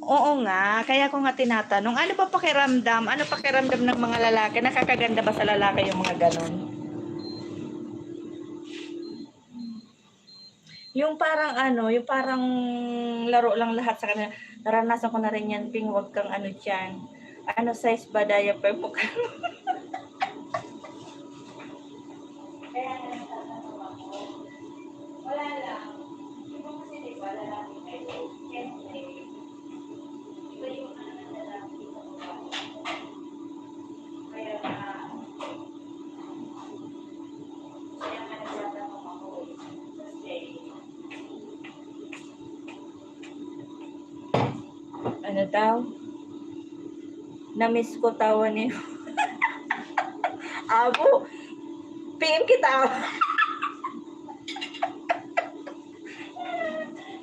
Oo nga, kaya ko nga tinatanong, ano ba pakiramdam? Ano pakiramdam ng mga lalaki? Nakakaganda ba sa lalaki yung mga ganon? Yung parang laro lang lahat sa kanila. Naranasan ko na rin yan, Ping, wag kang ano dyan. Ano size ba diaper mo? Kaya nagtatanong ako. Wala lang. Iba kasi di ba, lalaki kayo. Siyempre, iba yung ano ng lalaki sa babae. Kaya nga nagtatanong ako. Kasi, ano daw? Na-miss ko tawa niyo. Abo, PM kita.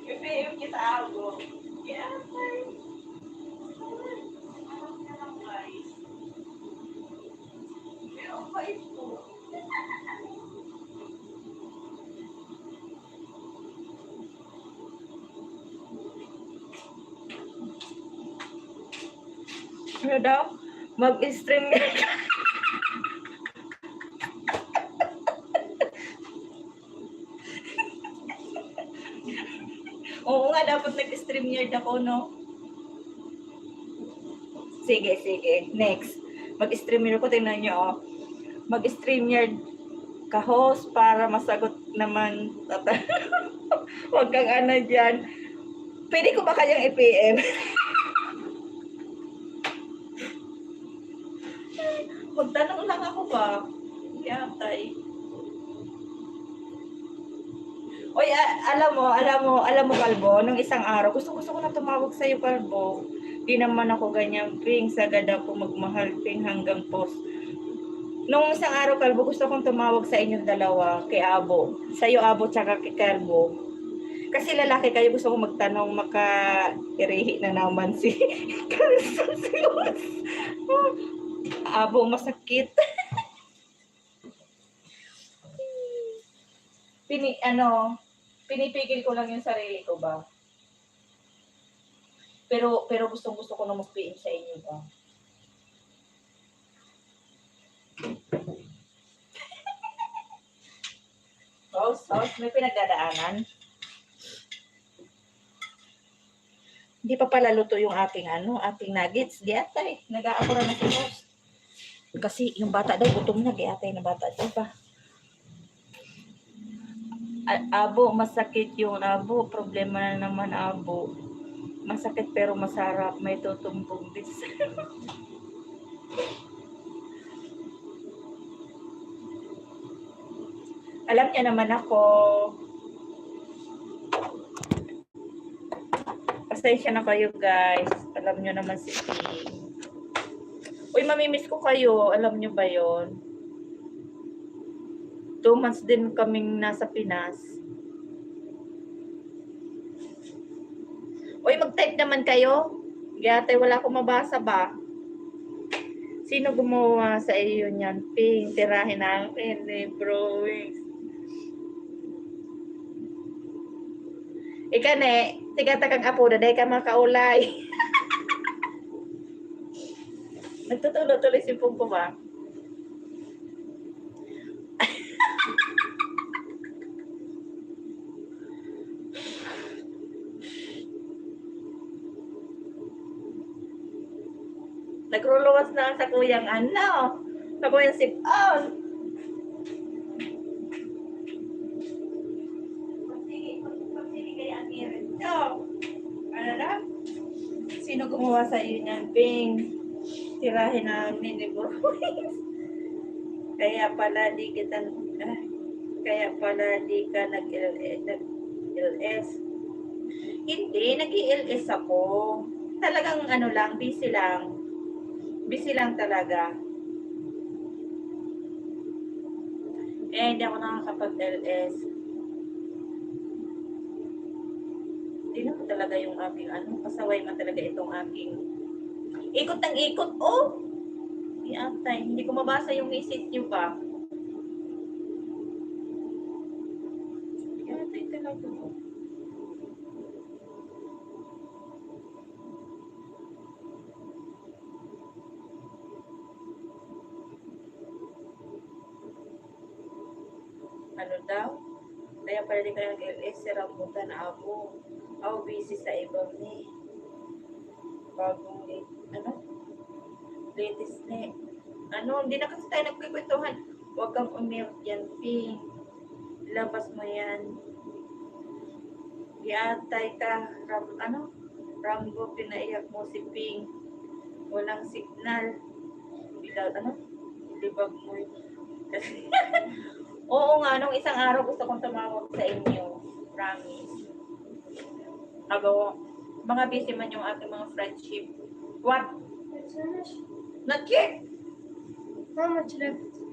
PM kita, abo. Yeah, guys. Ano na lang, guys. Pero, guys po. Ano daw? Mag-stream ka. Oo nga, dapat nag-stream yard ako, no? Sige, sige. Next. Mag-stream yard ako. Tingnan nyo, oh. Mag-stream yard ka host para masagot naman. Huwag kang ano dyan. Pwede ko ba kayang i-PM? Magtanong lang ako ba? Yatay. Oy, alam mo, Kalbo, nung isang araw, gusto ko na tumawag sa'yo, Kalbo. Di naman ako ganyan, Ping, sagad ako magmahal, Ping, hanggang post. Nung isang araw, Kalbo, gusto kong tumawag sa inyong dalawa, kay Abo. Sa'yo, Abo, tsaka kay Kalbo. Kasi lalaki kayo, gusto kong magtanong, maka-irihi na naman si Kalsos. Abo, masakit. Pinipigil ko lang yung sarili ko ba. Pero gusto ko na mag-PM sa inyo ba. Sos, may pinagdadaanan. Hindi pa pala luto yung aking nuggets. Di atay, nag-aapura na si Sos. Kasi yung bata daw, gutom na, di atay na bata, diba? Abo, masakit yung abo. Problema na naman, abo. Masakit pero masarap. May tutumpong din. Alam niya naman ako. Pasensya na kayo, guys. Alam niyo naman si P. Uy, mamimiss ko kayo. Alam niyo ba yon? 2 months din kaming nasa Pinas. Uy, mag-type naman kayo. Gate, wala akong mabasa ba? Sino gumawa sa iyo niyan? Ping, tirahin namin eh, bro. Ika ne, tigatakang apo na dahil ka makaulay. Nagtutulo-tuloy si Pungko ba? Nagruluwas na sa kuyang sa kuyang sip-on. Pagsili kay ang irin. Ano na? Sino gumawa sa iyo niyan, Ping? Tirahin namin ni Bro. Kaya pala di ka nag-LS. Hindi, nag-LS ako. Talagang busy lang. Busy lang talaga. Kaya hindi ako nakakapag-LS. Hindi naman talaga yung aking pasaway man talaga itong aking ikot ng ikot. Oh! Atay, hindi ko mabasa yung message niyo pa. Atay talaga. Ano daw? Kaya pala di kayo nag-LS, si Rambutan ako. Ako busy sa ibang ni. Bagong latest ni. Hindi na kasi tayo nagkikwentuhan. Huwag kang umiyak yan, Ping. Labas mo yan. Iatay ka. Rambo, pinaiyak mo si Ping. Walang signal. Libag mo yun. Oo nga, nung isang araw gusto kong tumawag sa inyo. Promise. Mga busy man yung aking mga friendship. What? It's finished. Not yet. How much left?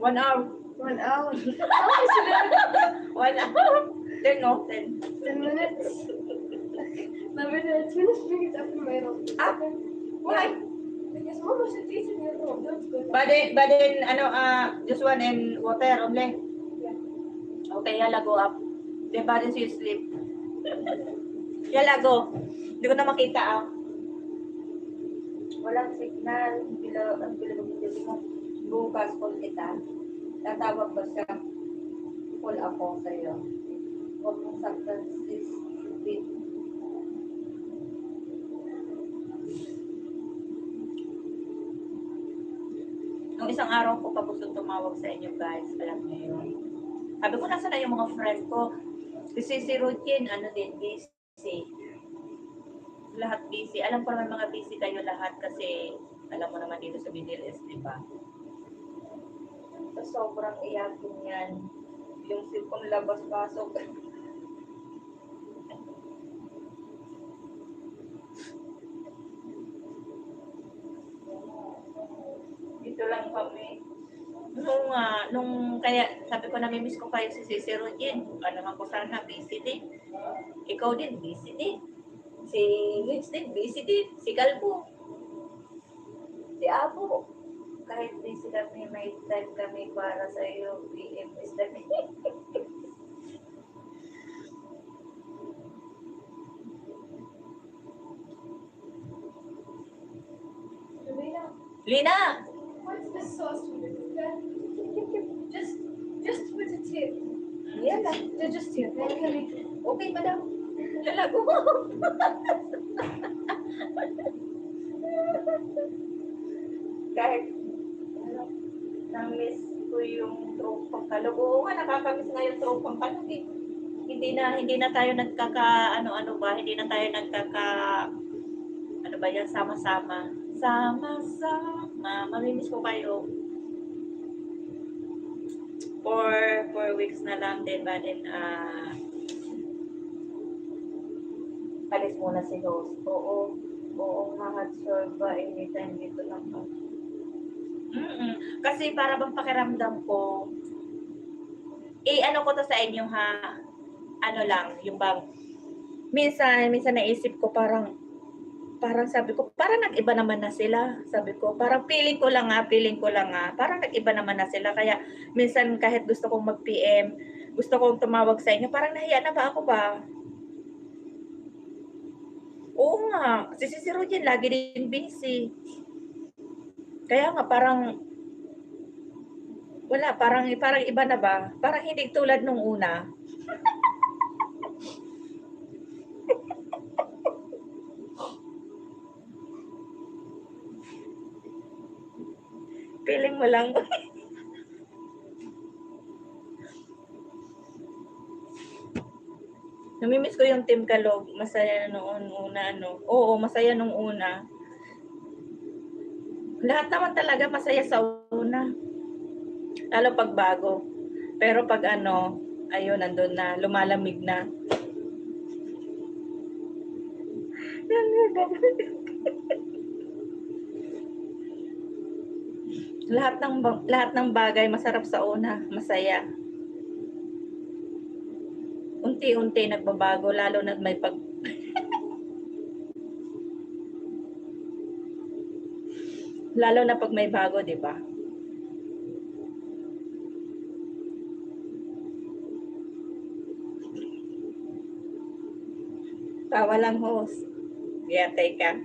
1 hour. 1 hour. How much left? 1 hour. 10, no? 10. 10 minutes. 11 minutes. Finish bring it up in my room. Up? Why? Because Mama should eat in your room. Don't go But then, just one and water only. Yeah. Okay, yala, go up. Then, but you sleep. Yala, go. Hindi ko na makita, Walang signal. Ang bila mo. Bukas, call kita. Tatawag ba siya? Call ako sa'yo. Huwag mong saktan si Steve. Nung isang araw ko pa gusto tumawag sa inyo, guys. Alam niyo yun. Sabi ko, nasa na yung mga friend ko? Kasi si Rutin, busy. Lahat busy. Alam ko naman mga busy kayo lahat kasi alam mo naman dito sa BDLS, di ba? So, sobrang iyakin yan. Yung cellphone labas-pasok. Dito lang kami. Kaya sabi ko namimiss ko kayo si Rutin. Ano nga ko sana, busy din. Ikaw din, busy din. Si Vince din, busy din. Si Galbo. Si Apo. Kahit busy kami, may time kami para sa iyo. PMS kami. Lina! What's the sauce with it? Just put it here. Yan lang. Just here. Okay, madam. Lalago. Kahit na-miss ko yung tropang kalog. Oo nga, nakakamiss nga yung tropang kalog eh. Hindi na tayo hindi na tayo ano ba yan, sama-sama. Sama-sama. Mamimiss ko kayo. 4 weeks na lang din ba din palis muna si host. Oo, hangad sure ba anytime dito lang pa. Kasi para bang pakiramdam ko, ano ko to sa inyo ha, yung bang, minsan naisip ko parang sabi ko, parang nag-iba naman na sila. Sabi ko, parang feeling ko lang parang nag-iba naman na sila. Kaya minsan kahit gusto kong mag-PM, gusto kong tumawag sa inyo, parang nahiya na ba ako ba? Oo nga, si Rujen lagi din busy. Kaya nga parang wala, parang iba na ba? Parang hindi tulad nung una. Feeling mo lang. Namimiss ko yung Team Kalog. Masaya noon una, Oo, masaya nung una. Lahat naman talaga masaya sa una. Lalo pag bago. Pero pag ayun, nandun na, lumalamig na. Lahat ng bagay masarap sa una, masaya. Unti-unti nagbabago lalo na may lalo na pag may bago, 'di ba? Tawa lang, host. Yeah, teka.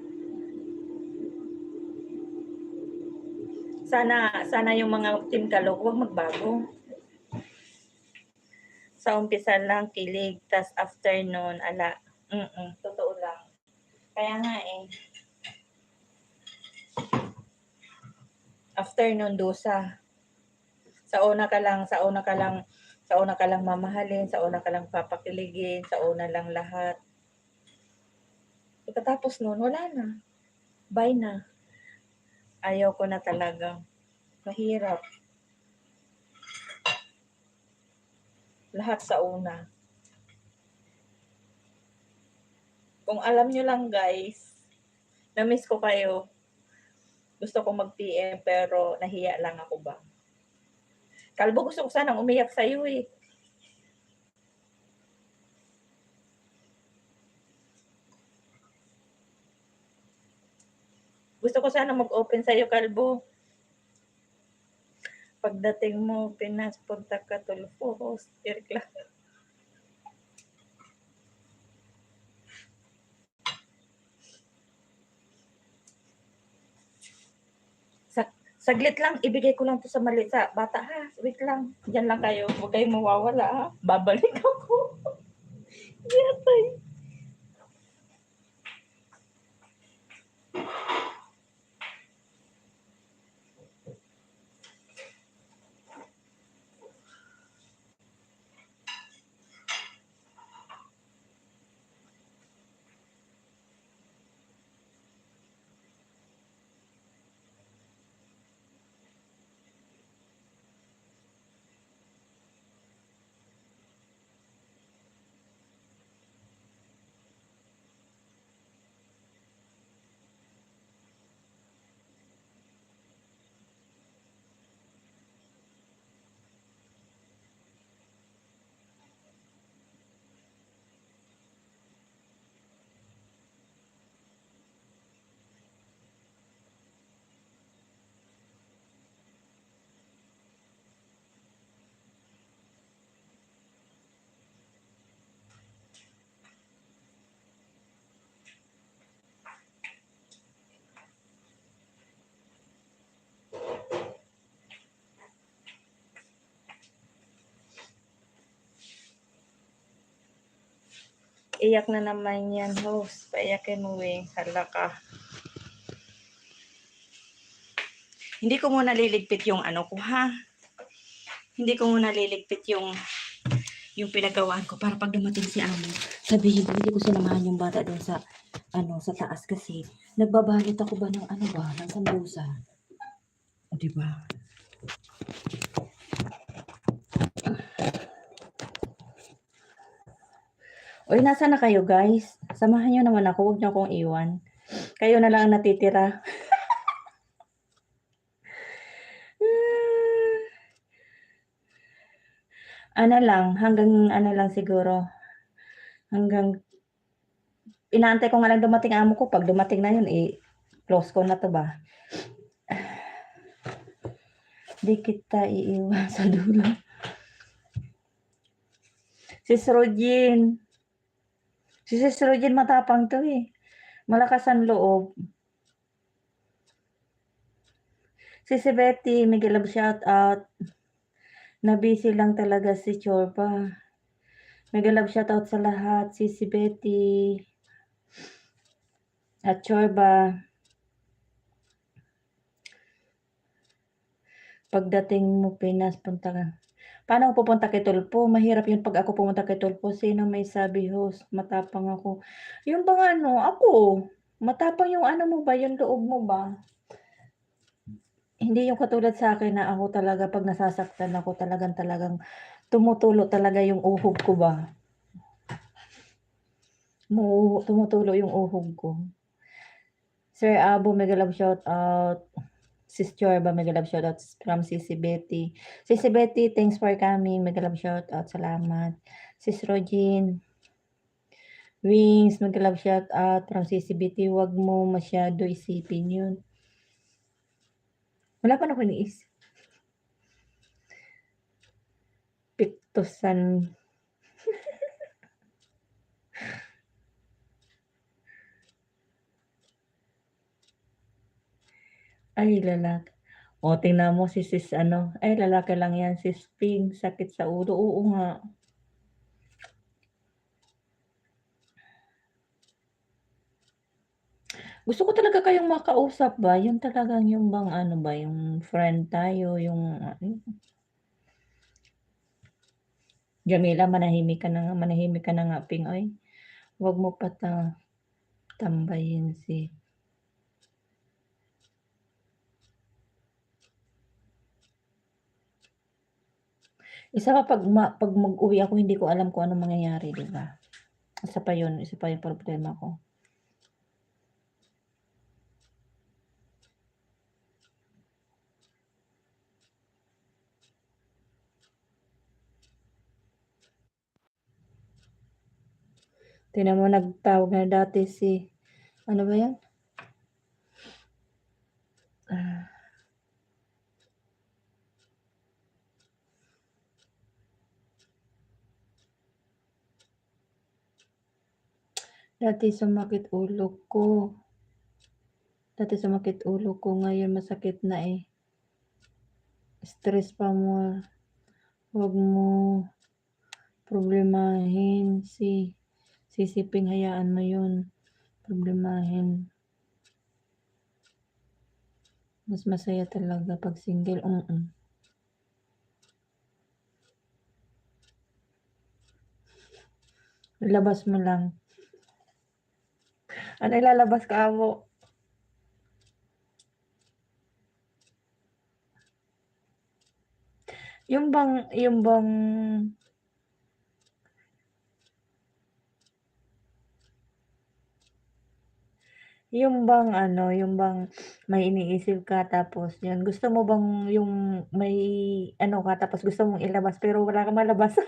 Sana yung mga team Kalog huwag magbago. Sa umpisa lang kilig, tas after nun, ala. Totoo lang. Kaya nga eh, after nun dusa. Sa una ka lang mamahalin, sa una ka lang papakiligin, sa una lang lahat. Pagkatapos nun, wala na. Bye na. Ayaw ko na talaga. Mahirap. Lahat sa una. Kung alam nyo lang guys, na-miss ko kayo. Gusto ko mag-PM pero nahiya lang ako ba. Kalbo, gusto ko sanang umiyak sa'yo eh. Gusto ko sana mag-open sa'yo, Kalbo. Pagdating mo, Pinas, punta ka, Tulfo, host, Eric lang. Saglit lang, ibigay ko lang to sa mali sa bata ha. Wait lang, diyan lang kayo. Huwag kayong mawawala ha. Babalik ako. Yatay. Iyak na naman yan, host. Paiyakin mo eh. Hala ka. Hindi ko muna liligpit yung ano ko ha. Hindi ko muna liligpit yung pinagawaan ko para pag dumating si Amo, sabihin ko, hindi ko sinamahan yung bata din sa sa taas kasi nagbabalot ako ba ng ng sambusa. O, diba? Oy, nasa na kayo guys? Samahan nyo naman ako, huwag nyo akong iwan. Kayo na lang ang natitira. Hanggang siguro. Hanggang, inaantay ko nga lang dumating amo ko. Pag dumating na yun, close ko na to ba? Di kita iiwan sa dulo. Si Sis Rogin matapang to eh. Malakas ang loob. Si Betty, Miguel Love shout out. Na-busy lang talaga si Chorba. Miguel Love shout out sa lahat. Si Betty. At Chorba. Pagdating mo Pinas, punta ka. Paano ako pupunta kay Tulpo? Mahirap yun pag ako pumunta kay Tulpo. Sino may sabi, host? Matapang ako. Yung bang ako. Matapang yung mo ba? Yung loob mo ba? Hindi yung katulad sa akin na ako talaga pag nasasaktan ako talagang tumutulo talaga yung uhog ko ba? Tumutulo yung uhog ko. Sir Abo, mega love shout out. Sis Chorba, mega love shoutouts from Sisi Betty. Sisi Betty, thanks for coming. Mega love shoutout. Salamat. Sis Rogin, Wings, mega love shoutout from Sisi Betty. Huwag mo masyado isipin yun. Wala pa na ako iniisip. Piktusan. Ay, lalaki. O, tingnan mo si sis ano. Ay, lalaki lang yan. Sis Ping, sakit sa ulo. Oo nga. Gusto ko talaga kayong makausap ba? Yun talagang yung bang ano ba, yung friend tayo, yung Jamila, manahimik ka na nga, Ping. Ay, huwag mo pa tambayin si. Isa pa pag mag-uwi ako, hindi ko alam kung anong mangyayari, di ba? Isa pa yung problema ko. Tingnan mo, nagtawag na dati si, ano ba yan? Dati sumakit ulo ko. Ngayon masakit na eh. Stress pa mo. Huwag mo problemahin si Siping, hayaan mo yun. Problemahin. Mas masaya talaga pag single. Labas mo lang. Ano ilalabas ka mo? Yung bang may iniisip ka tapos yun, gusto mo bang yung may ano ka tapos gusto mong ilabas pero wala kang malabasan?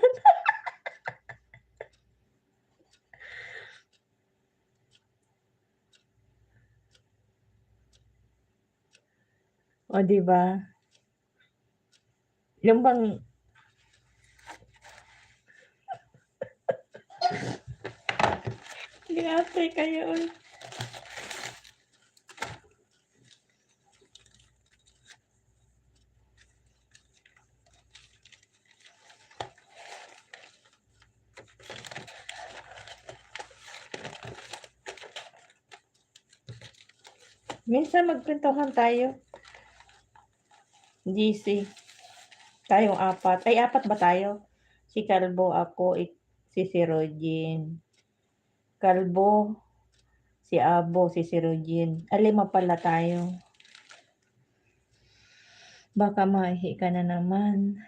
O, 'di ba? Yung bang ate kayo, uy. Minsan magkwentuhan tayo. GC. Tayong apat. Ay, apat ba tayo? Si Kalbo, ako, si Rogin. Kalbo, si Abo, si Rogin. 5 pala tayo. Baka maihi ka na naman.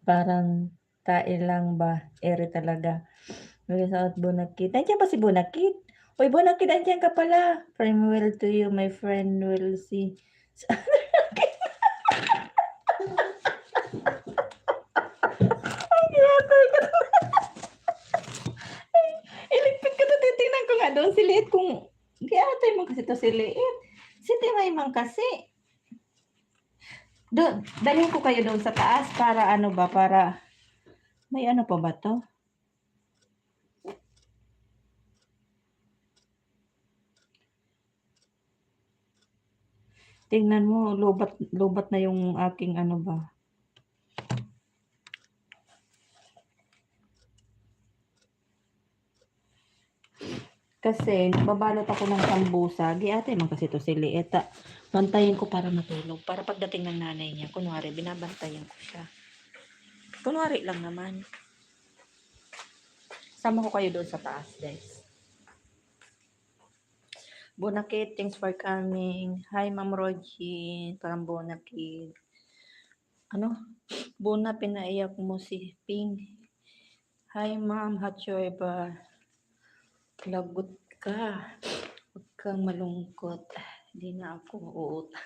Parang tae lang ba? Ere talaga. Nag-shout Bonakit. Nandiyan ba si Bonakit? Uy, Bonakit, nandiyan ka pala. Farewell to you, my friend. Will see. Iligpit ko to, titingnan ko nga doon si Liit kung di atay man kasi to si Liit. Si Timay man kasi. Dalhin ko kayo doon sa taas para ano ba, para may ano pa ba to? Tingnan mo, lobat na yung aking ano ba. Kasi babalot ako ng sambusa. Ate man kasi to si Liit. Bantayin ko para matulog. Para pagdating ng nanay niya, kunwari, binabantayan ko siya. Kunwari lang naman. Sama ko kayo doon sa taas, guys. Bonakit, thanks for coming. Hi, Ma'am Rogie. Parang Bonakit. Ano? Bona, pinaiyak mo si Ping. Hi, Ma'am Hatchoy ba? Lagot ka. Huwag kang malungkot. Hindi na ako uutang.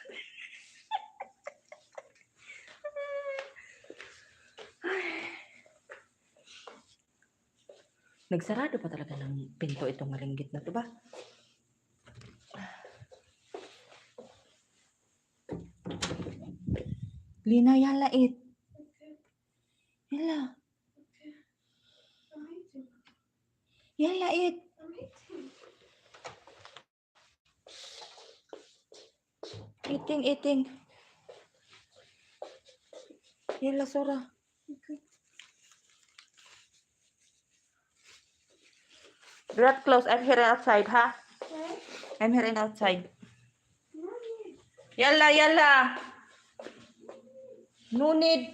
Nagsarado pa talaga ng pinto itong malinggit na to ba? Lina, yala it. Okay. Yala. Okay. I'm eating. Yala it. I'm eating. Eating. Yala, Sora. Okay. Do not close. I'm here outside, ha? Okay. I'm here outside. Mommy. Yala. No need.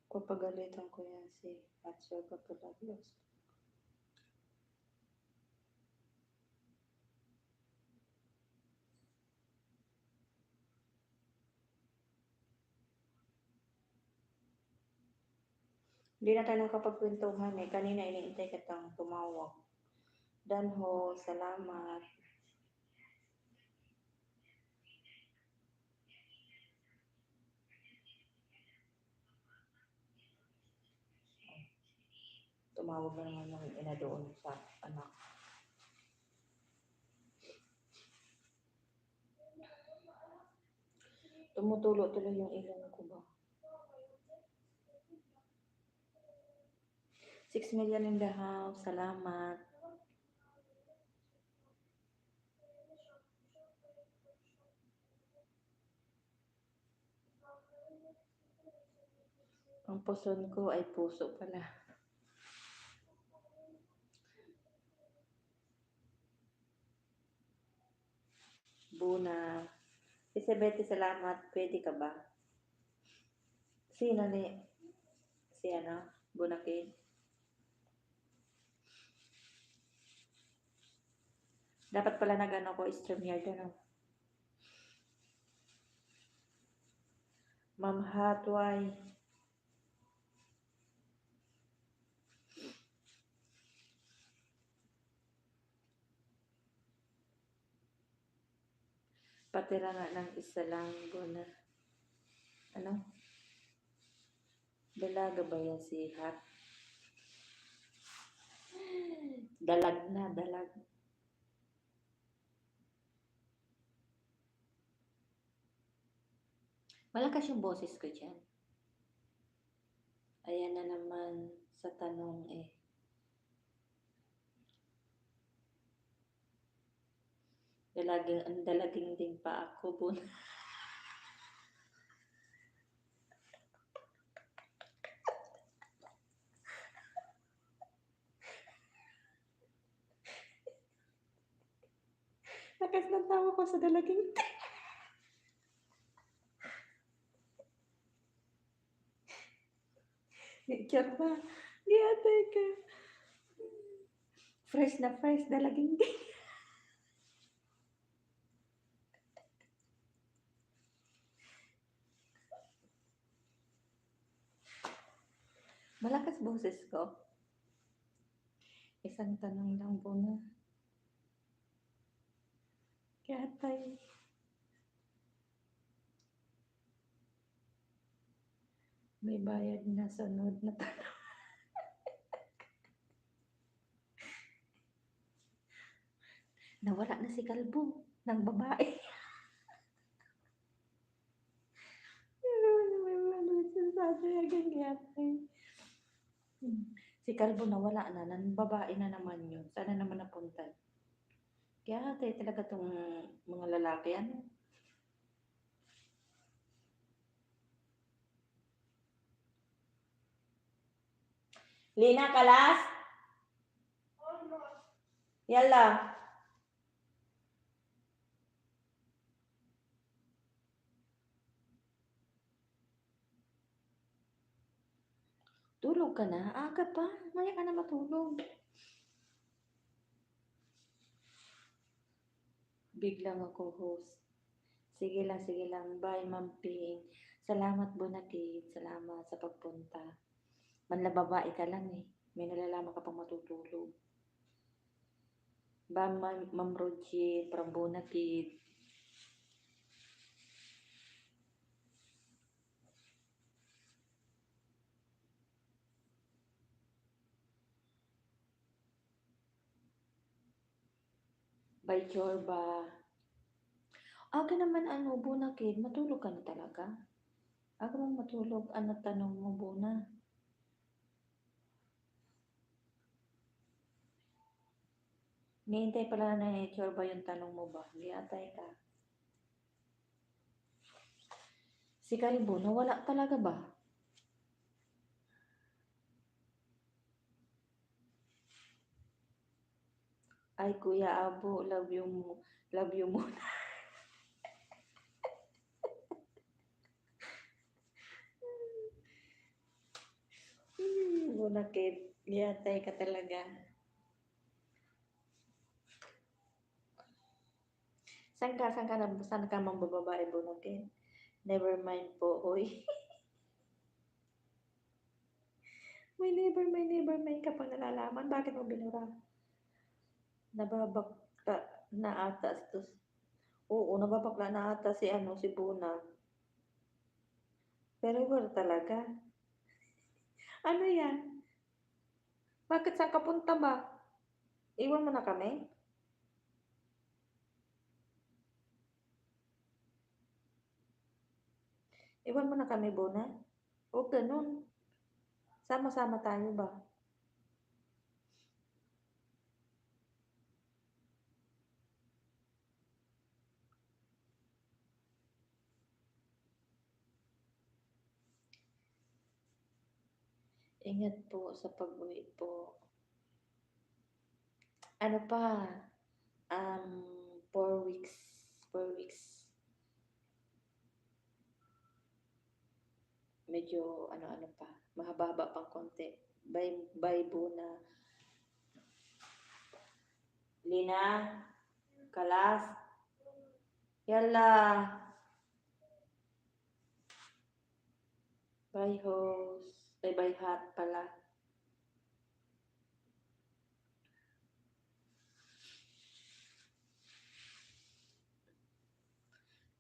Papagalitan ko yan si Atsuel Kapulaglos. Hindi na tayo nakapagkwentuhan eh. Kanina iniintay kitang tumawag. Danho, salamat. Tumawag na naman yung ina doon sa anak. Tumutulo-tuloy yung ilong ko ba? 6 million in the house. Salamat. Ang puson ko ay puso pala. Buna. Isabete, salamat. Pwede ka ba? Sino ni? Si ano? Bunakid? Dapat pala nag-ano ko, StreamYard ano. Ma'am Hatway. Patira nga ng isa lang na. Ano? Dalaga ba yan si Hat? Dalag. Malakas yung boses ko dyan. Ayan na naman sa tanong eh. Dalaging din pa ako, Bun. Lakas ng tawa ko sa dalaging. Picture ba? Di atay ka. Fresh dalaging din. Malakas boses ko. Isang tanong lang po na. Kaya tayo. May bayad na sunod na tanong. Nawala na si Kalbo ng babae. Si Kalbo nawala na, ng babae na naman yun. Sana naman napunta. Kaya tayo talaga tong mga lalaki, ano? Lina, kalas? Yalla. Tulog ka na? Aga pa. Maya ka na matulog. Biglang ako host. Sige lang. Bye, Ma'am Ping. Salamat Bonakid, salamat sa pagpunta. Manlababae ka lang eh. May nalalaman ka pang matutulog. Ba, Ma'am Rogie from Bonakid. By Chorba. Aga naman ano, Bonakid, matulog ka na talaga? Aga mong matulog, ano tanong mo, Bona? Nihintay pala na Chorba yung tanong mo ba? Hindi atay ka. Si Kalibona, wala talaga ba? Ay, Kuya Abo, love you mo. Bonakid, nihintay ka talaga. Saan ka mang bababae, Bonakid? Never mind po, hoy. May never mind ka pa nalalaman. Bakit mo binura? Nababakla na ata. Oo, nababakla na ata si si Buna. Pero wala talaga. Ano yan? Bakit saan ka punta ba? Iwan mo na kami? Iwan mo na kami, Buna? O ganun. Sama-sama tayo ba? Ingat po sa pag-uwi po. Ano pa? 4 weeks. 4 weeks. Medyo ano-ano pa. Mahaba-haba pang konti. Bye, Buna. Lina, Kalas, yala. Bye, host. Bye, hat pala.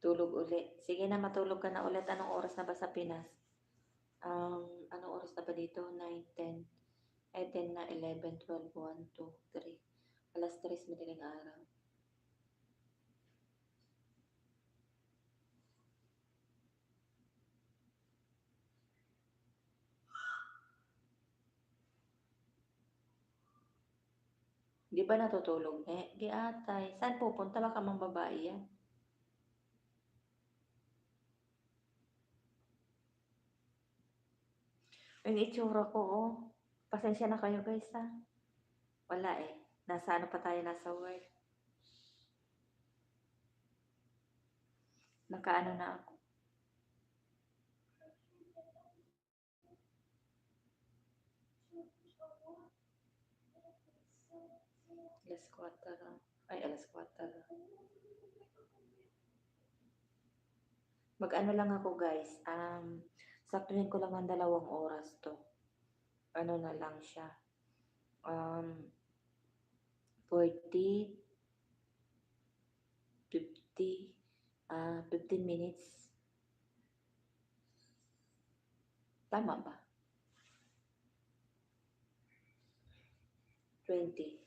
Tulog uli. Sige na, matulog ka na ulit. Anong oras na ba sa Pinas? Anong oras na ba dito? 9, 10. Ay, 10 na, 11, 12, 1, 2, 3. Alas 3, madaling araw. Di ba natutulog? Di atay. Saan pupunta? Baka mang babae yan. Yung itsura ko, oh. Pasensya na kayo guys, ha? Wala eh. Nasa ano pa tayo, nasa work. Nakaano na ako. Alas 4. Ay, alas 4. Mag-ano lang ako guys. Saktuhin ko lang ng 2 oras to. Ano na lang siya. 40, 50, 15 minutes. Tama ba? 20.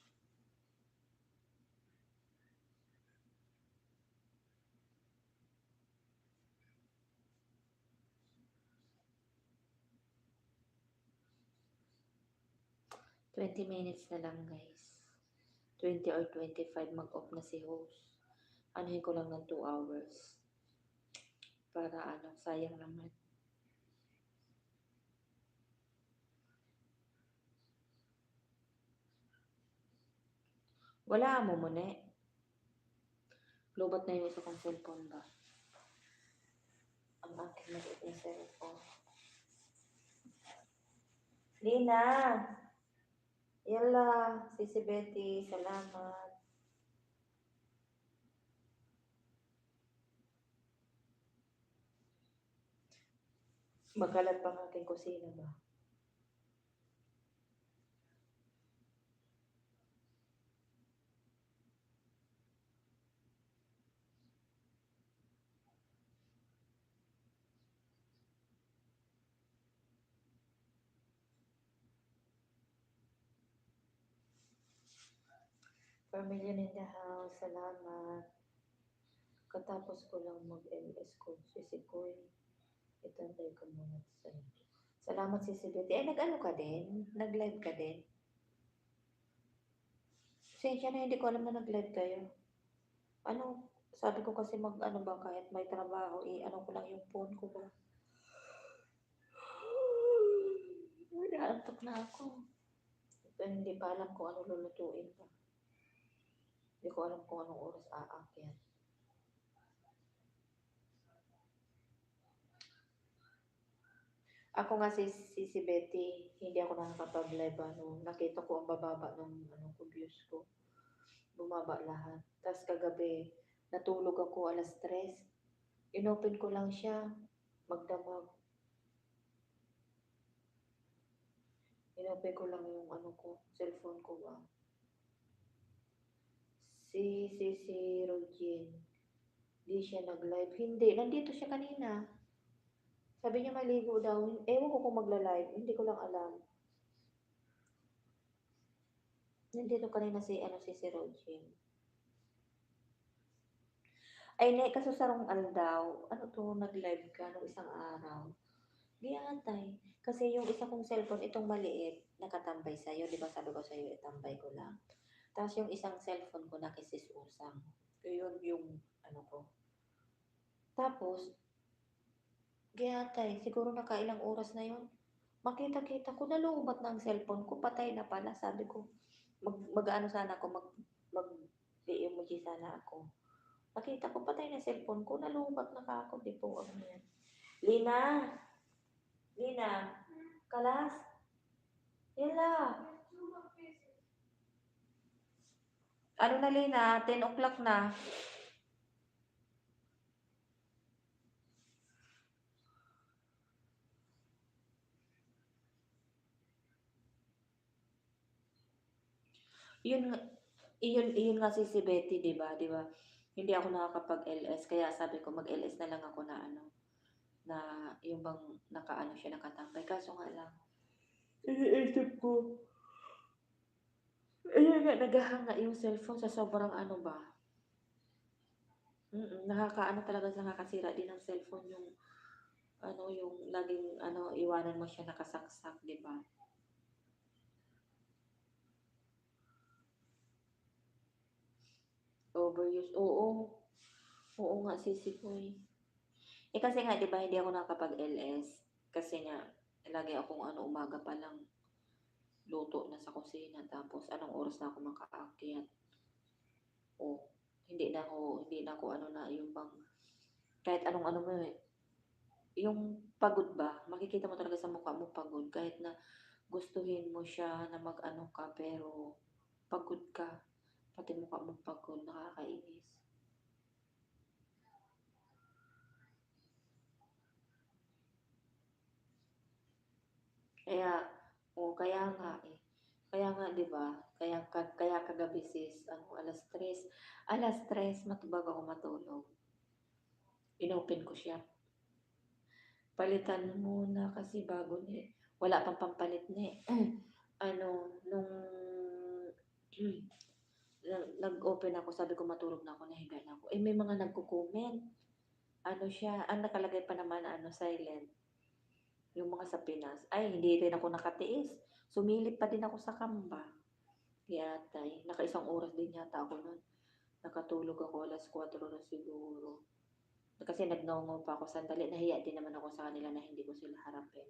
20 minutes na lang guys. 20 or 25 mag-off na si host. Anuhin ko lang ng 2 hours. Para sayang naman. Wala mo muna eh. Lobat na yung isa kong cellphone ba? Ang aking maliit na cellphone. Lina! Yala, si Betty, salamat. Makalat pa ang aking kusina ba? Pamilya in the house, salamat. Katapos ko lang mag-LS ko, sisikoy. Itantay ko muna sa'yo. Salamat Sisi Betty. Ay, nag-ano ka din? Nag-live ka din? Pasensya na, hindi ko alam na nag-live kayo. Ano, sabi ko kasi mag-ano ba, kahit may trabaho, ano ko lang yung phone ko ba. Naantok na ako. Pero hindi pa alam kung ano lulutuin pa. Hindi ko alam kung anong oras aakyat. Ako nga si Betty, hindi ako nakakapag-live ano. Nakita ko ang bababa ng ano ko, views ko. Bumaba lahat. Tapos kagabi, natulog ako alas 3. Inopen ko lang siya, magdamag. Inopen ko lang yung ano ko, cellphone ko ba. Si Rogin, di siya nag-live. Hindi, nandito siya kanina. Sabi niya maligo daw. Ewan ko kung magla-live, hindi ko lang alam. Nandito kanina si Rogin. Ay, kaso sarong daw, ano to, nag-live ka nung isang araw. Di atay. Kasi yung isa kong cellphone, itong maliit, nakatambay sa'yo. Di ba sabi ko sa'yo, itambay ko lang. Tapos yung isang cellphone ko nakisisusang. Yun yung ano ko. Tapos, gayatay, siguro nakailang oras na yun. Makita-kita ko, nalubat na ang cellphone ko, patay na pala. Sabi ko, mag-ano sana ako, mag-emoji sana ako. Nakita ko, patay na cellphone ko, nalubat na ka ako. Di po, ano yan. Lina! Lina! Kalas! Yala! Ano na Lina? 10 o'clock na. Yun nga, iyon nga si Betty, 'di ba? 'Di ba? Hindi ako nakakapag-LS kaya sabi ko mag-LS na lang ako na ano, na yung bang nakaano siya nakatambay. Kaso nga lang, iniisip ko, ayun nga, naghahanga yung cellphone sa sobrang ano ba. Nakakaano talaga nakakasira din ng cellphone yung ano, yung laging ano, iwanan mo siya nakasaksak, 'di ba? Overuse. Oo. Oo nga, sisipoy. Kasi nga 'di ba hindi ako nakakapag-LS kasi nga lagi akong ano umaga pa lang luto na sa kusina tapos anong oras na ako makaakyat. O hindi na ako ano na yung bang kahit anong ano mo yung pagod ba makikita mo talaga sa mukha mo pagod kahit na gustuhin mo siya na mag-ano ka pero pagod ka pati mukha mo pagod nakakainis. Kaya kaya nga, eh. Kaya nga 'di ba, kaya kagabi sis ano alas tres bago ako matulog, inopen ko siya. Palitan muna kasi bago ni wala pang pampalit ni ano nung nag-open ako sabi ko matulog na ako, nahiga na ako, eh, may mga nagko-comment. Ano siya, ang nakalagay pa naman ano silent, yung mga sa Pinas. Ay hindi rin ako nakatiis, sumilip pa din ako sa kamba. Yatay, nakaisang oras din yata ako nun. Nakatulog ako 4:00 na siguro. Kasi nagnongo pa ako sandali, nahiya din naman ako sa kanila na hindi ko sila harapin.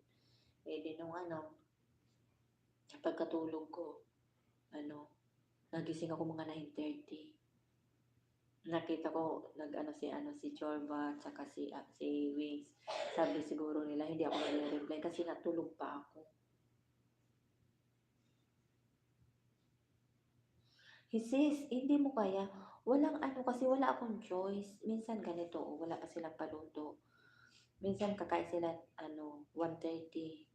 Eh di nung ano, pagkatulog ko, ano, nagising ako mga 9:30. Nakita ko nag-ano si Chorba tsaka si Wings. Sabi siguro nila hindi ako nagre-reply kasi natulog pa ako. Sis, hindi mo kaya. Walang ano kasi wala akong choice. Minsan ganito, wala pa silang paluto. Minsan kakain sila, 1:30.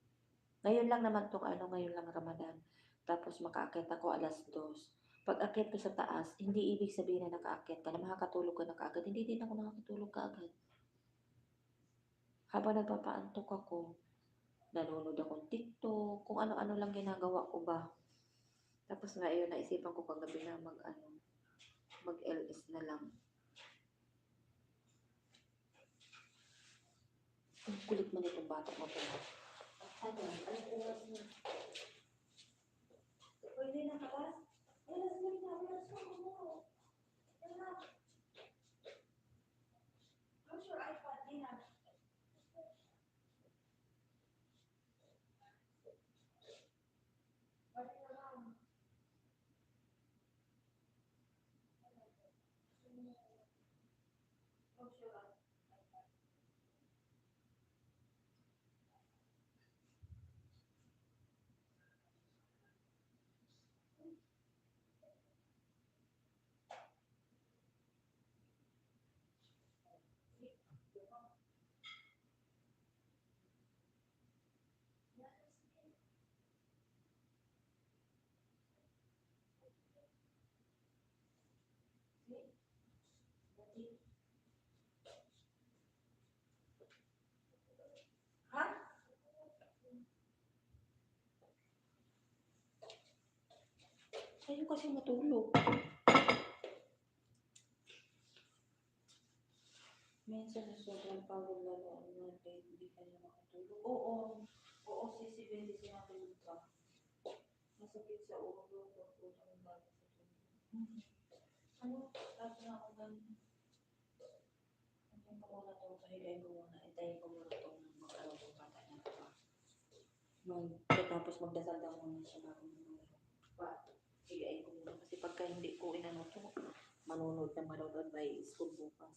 Ngayon lang naman 'tong ngayon lang Ramadan. Tapos makaakyat ako 2:00. Pag akyat ko sa taas, hindi ibig sabihin na nakaakyat ka na makakatulog ka na kaagad, hindi din ako nakakatulog kaagad. Habang nagpapaantok ako, nanonood akong TikTok, kung ano-ano lang ginagawa ko ba. Tapos ngayon naisipan ko kagabi na mag-LS na lang. Ang kulit man itong bata mo 'to. Anong oras na? Pwede na labas? Alas na, alas na. How's your iPad, Dina? Ha? Ayaw kasi matulog. Minsan sa sobrang pagod lalo ang natin, hindi ka na makatulog. Oo, sisibin, sinatulog ka. Masakit sa ulo, pag unang bago sa tulog. Ano, tapos na ako ganun. Antayin ko muna ito, pahigayin ko muna, antayin ko muna ito ng mag-araw ng bata na ito. Tapos magdasal daw muna siya bago mag-araw. Higayin ko muna, kasi pagka hindi ko inano ito, manonood by school bukas.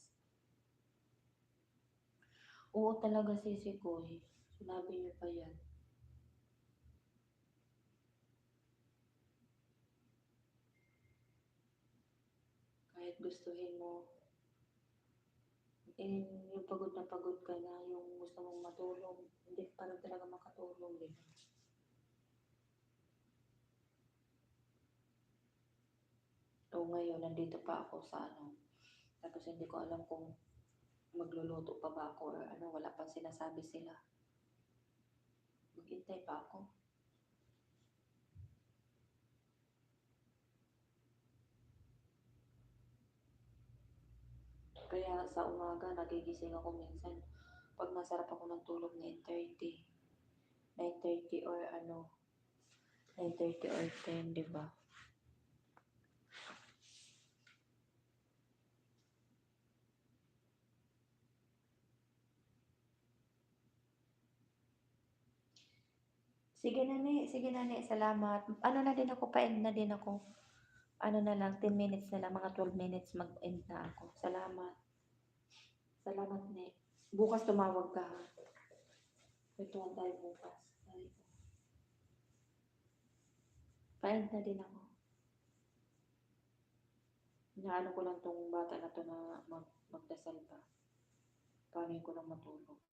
Oo talaga sisi ko eh. Sinabi niyo pa yan. Kahit gustuhin mo, yung pagod na pagod ka na, yung gusto mong matulog, hindi ka pa rin talaga makatulog eh. O ngayon, nandito pa ako sa tapos hindi ko alam kung magluluto pa ba ako or wala pang sinasabi sila. Maghintay pa ako. Kaya sa umaga, nagigising ako minsan. Pag nasarap ako ng tulog, 9:30. 9:30 or 9:30 or 10, di ba? Sige na ni, salamat. Ano na din ako, pa-end na din ako. Ano na lang, 10 minutes na lang, mga 12 minutes mag-end na ako. Salamat. Salamat ni. Bukas tumawag ka ha. Kwentuhan tayo bukas. Pa-end na din ako. Inaano ko lang tong bata na to na magdasal pa. Paano ko lang matulog.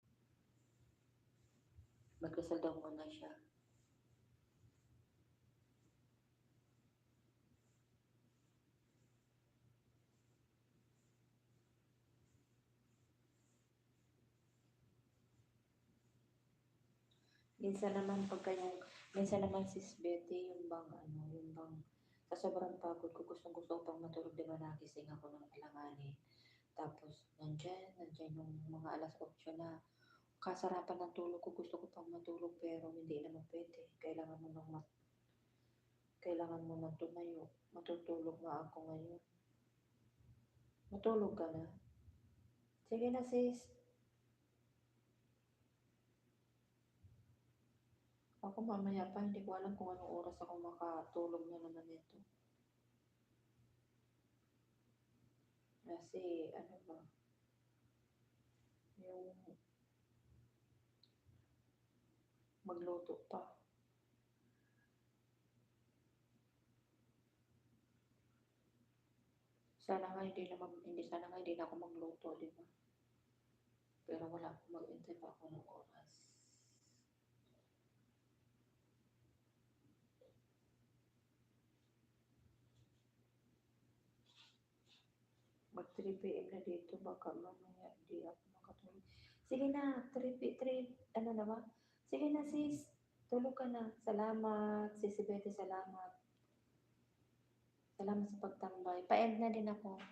Magdasal daw muna siya. Minsan naman sis Betty, yung bang, sa sobrang pagod ko, gusto ko pang matulog, di ba nagising ako ng alanganin. Tapos, nandyan yung mga 8:00 na. Kasarapan ng tulog ko, gusto ko pang matulog, pero hindi naman pwede. Kailangan mo nang tumayo. Matutulog nga ako ngayon. Matulog ka na? Sige na sis. Ako mamaya pa, hindi ko alam kung anong oras ako makatulog na naman nito. Kasi, yung magluto pa. Sana nga hindi na ako magluto, di ba? Pero wala akong Hintay pa ako ng oras. Mag 3 PM na dito, baka mamaya di ako makatulog. Sige na, 3, ano na ba? Sige na sis, tulog ka na. Salamat, sis Betty, salamat. Salamat sa pagtambay. Pa-end na din ako.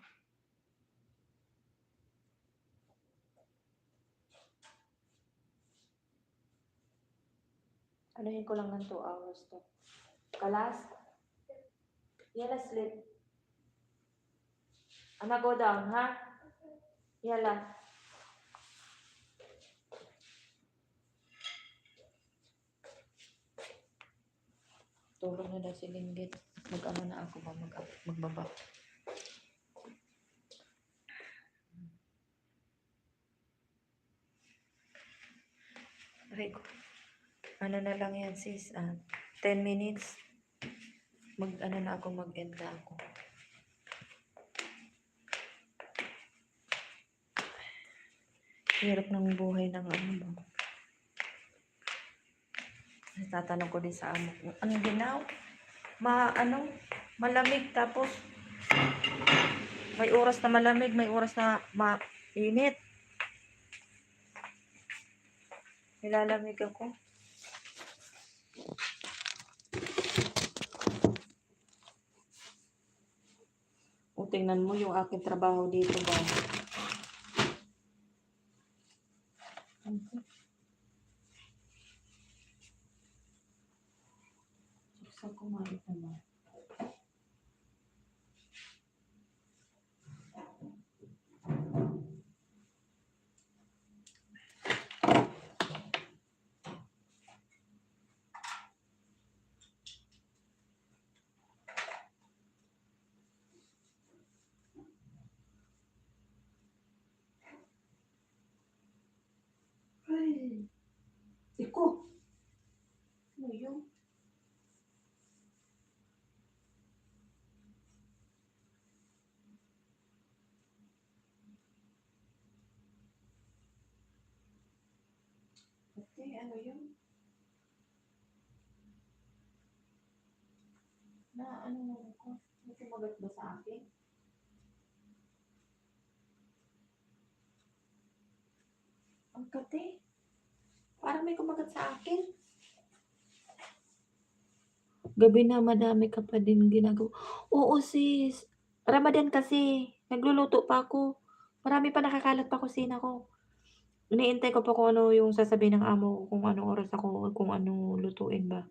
Anuhin ko lang ng 2 hours to. Kalas? Yala, sleep. Ana, go down, ha? Yala. Tulog na daw si Linggit. Mag-ano na ako ba? Magbaba. Rico. Ano na lang yan sis? 10 minutes. Mag-ano na ako, mag-end na ako. Hirap ng buhay ng ano ba? Tatanong ko din sa amo ko, anong ginaw? Malamig tapos may oras na malamig, may oras na mainit. Nilalamig ako. O tingnan mo yung aking trabaho dito ba? Saan ko makita mo? Ay, iko. Ano yun? Ate, ano yun? Na ano ko? May kumagat ba sa akin? Ang kate. Parang may kumagat sa akin. Gabi na madami ka pa din ginagawa. Oo sis. Ramadan kasi. Nagluluto pa ako. Marami pa nakakalat pa kusina ko. Iniintay ko pa kung ano yung sasabihin ng amo ko, kung anong oras ako, kung ano lutuin ba.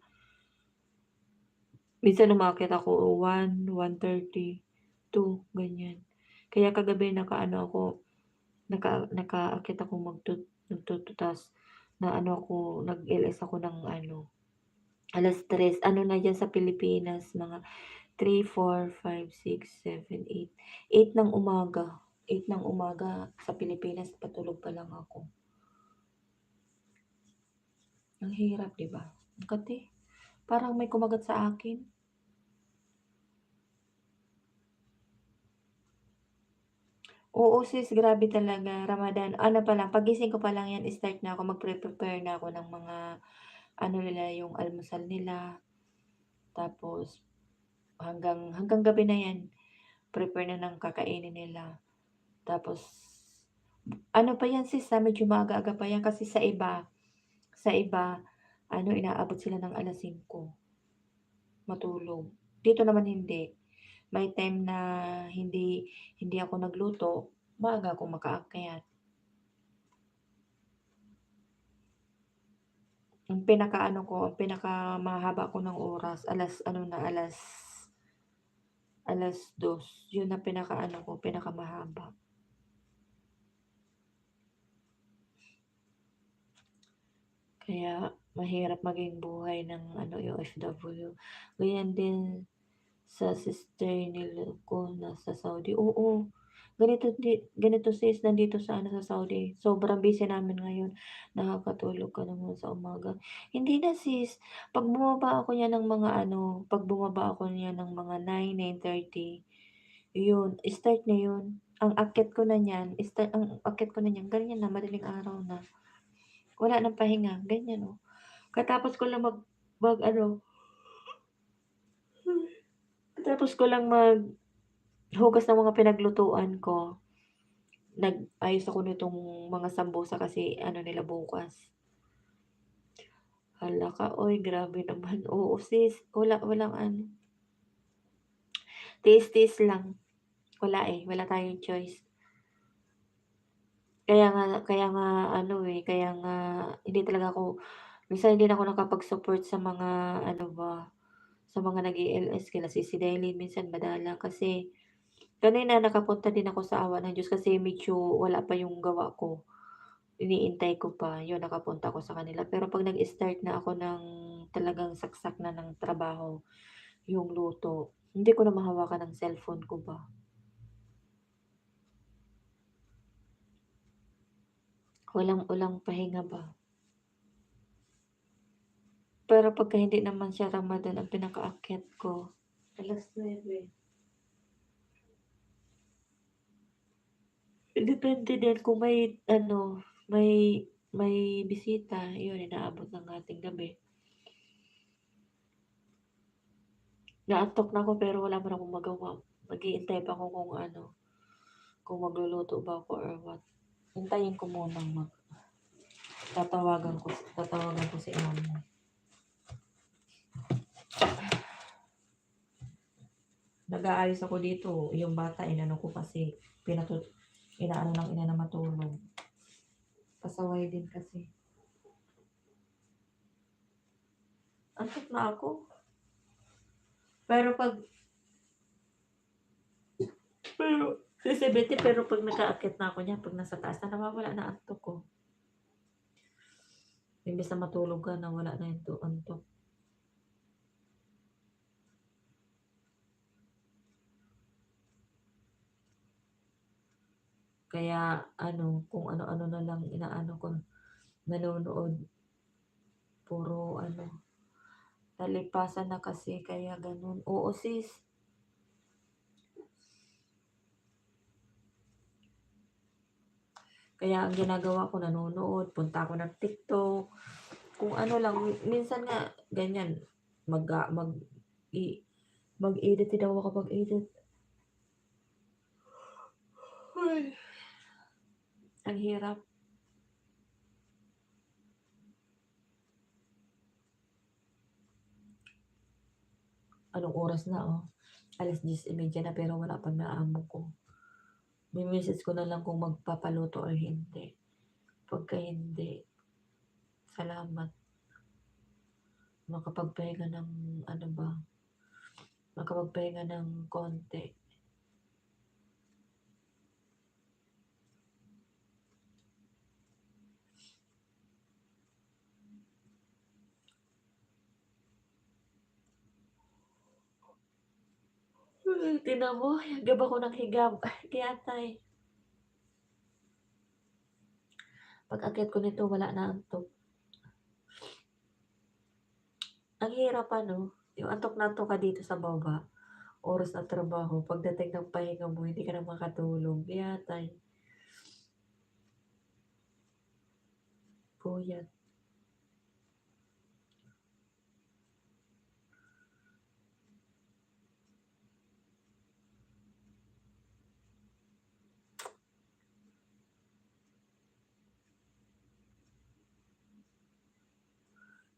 Minsan umakyat ako 1, 1:30, 2, ganyan. Kaya kagabi nakaakyat ako nagtututas na ano ako, nag-LS ako ng ano, alas 3. Ano na yan sa Pilipinas, mga 3, 4, 5, 6, 7, 8. 8 ng umaga. 8 ng umaga sa Pilipinas, patulog pa lang ako. Ang hirap, di ba? Ang kate. Parang may kumagat sa akin. Oo sis, grabe talaga. Ramadan. Ano pa lang, pagising ko pa lang yan, start na ako, magpre-prepare na ako ng mga, ano nila, yung almusal nila. Tapos, hanggang gabi na yan, prepare na ng kakainin nila. Tapos, ano pa yan sis, medyo maaga-aga pa yan kasi sa iba, ano, inaabot sila ng alas 5 matulog. Dito naman hindi. May time na hindi ako nagluto, maaga ako makaakyat. Ang pinakamahaba ko ng oras, alas 2. Yun ang pinakamahaba. Kaya mahirap maging buhay ng ano, yung OFW. Ganyan din sa sister nila ko nasa Saudi. Oo. Ganito sis, nandito sa ano sa Saudi. Sobrang busy namin ngayon. Nakakatulog ka naman sa umaga. Hindi na sis. Pag bumaba ako niya ng mga 9, 9:30, yun, start na yun. Ang akyat ko na niyan, ganyan na, madaling araw na. Wala ng pahinga, ganyan, oh. Katapos ko lang mag-ano, katapos ko lang maghugas ng mga pinaglutuan ko, nag-ayos ako nitong mga sambusa kasi ano nila bukas. Hala ka, uy, grabe naman. Oo, sis, walang ano, tiis-tiis lang. Wala, wala tayong choice. Kaya nga ano, kaya nga hindi talaga ako minsan hindi na ako nakapag-support sa mga ano ba, sa mga nag-e-LS kila Sisi Dailin minsan madalang kasi kanina nakapunta din ako sa awa ng Diyos kasi medyo wala pa yung gawa ko. Iniintay ko pa, yun nakapunta ako sa kanila. Pero 'pag nag-start na ako ng talagang saksak na ng trabaho, yung luto, hindi ko na mahawakan ng cellphone ko ba. Walang pahinga ba. Pero pagka hindi naman siya Ramadan ang pinakaakyat ko, 9:00. Depende din kung may ano, may bisita, yun inaabot ng ating gabi. Inaantok na ako pero wala man akong magawa. Mag-iintay pa ako kung ano, kung magluluto ba ako or what. Hintayin ko munang tatawagan ko si amo. Nag-aayos ako dito, yung bata inano ko kasi inaano ng ina na matulog. Pasaway din kasi. Antok na ako. Pero pag pero si Betty, pero pag nag-aakyat na ako niya, pag nasa taas na nawawala na antok ko. Imbes na matulog ka, nawala na yung antok. Kaya ano, kung ano-ano na lang inaano ko, nanonood. Puro ano, nalipasan na kasi kaya ganun. Oo sis, kaya ang ginagawa ko nanonood, punta ako ng TikTok, kung ano lang, minsan nga ganyan, mag mag i mag-edit din ako kapag-edit. Ay, ang hirap. Anong oras na, oh? 10:30 na pero wala pang naamo ko. Mi-message ko na lang kung magpapaluto or hindi. Pagka hindi, salamat. Makapagpahinga ng ano ba, makapagpahinga ng konti. Tignan mo, higab ako ng higab. Kaya tay, pag akyat ko nito wala na antok. Ang hirap ano, yung antok na antok ka dito sa baba, oras ng trabaho, pagdating ng pahinga mo, hindi ka na makatulog. Kaya tay, puyat.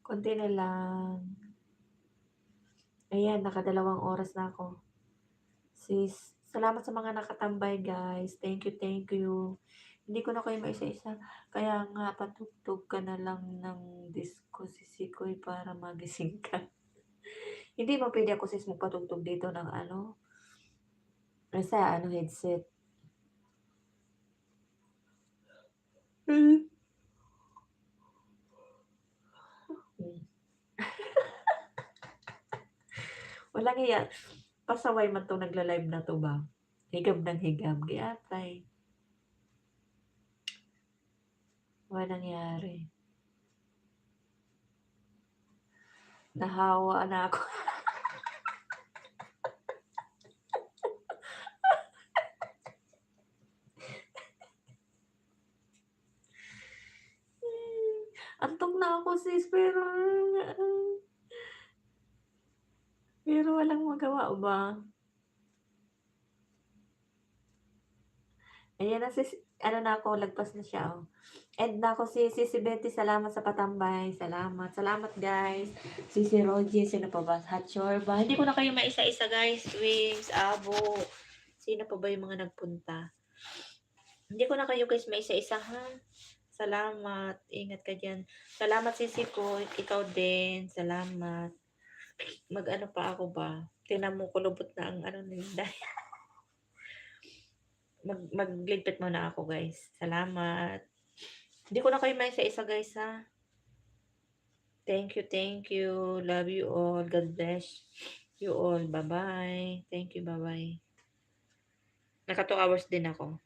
Konti na lang. Ayan, nakadalawang oras na ako. Sis, salamat sa mga nakatambay guys. Thank you, thank you. Hindi ko na kayo maisa-isa. Kaya nga, patugtog ka na lang ng disco sisikoy para magising ka. Hindi ba pwede ako sis magpatugtog dito ng ano? Sa ano, headset. Hmm. Walang iya. Pasaway man to nagla-live na to ba? Higab ng higab. Kaya tay. Wala nangyari. Nahawa na ako. Tulog na ako sis, pero walang magawa ba? Ayan na sis, ano na ako, lagpas na siya, oh. And na ako si Betty, salamat sa patambay. Salamat. Salamat guys. Si Rogie, sino pa ba? Hot Chorba. Hindi ko na kayo maisa-isa guys. Wings, Abo. Sino pa ba yung mga nagpunta? Hindi ko na kayo guys maisa-isa ha. Salamat. Ingat ka dyan. Salamat sisi ko. Ikaw din. Salamat. Mag-ano pa ako ba? Tingnan mo kulubot na ang ano nila. Magligpit muna ako guys. Salamat. Hindi ko na kayo may isa-isa guys ha. Thank you, thank you. Love you all. God bless you all. Bye-bye. Thank you, bye-bye. Naka 2 hours din ako.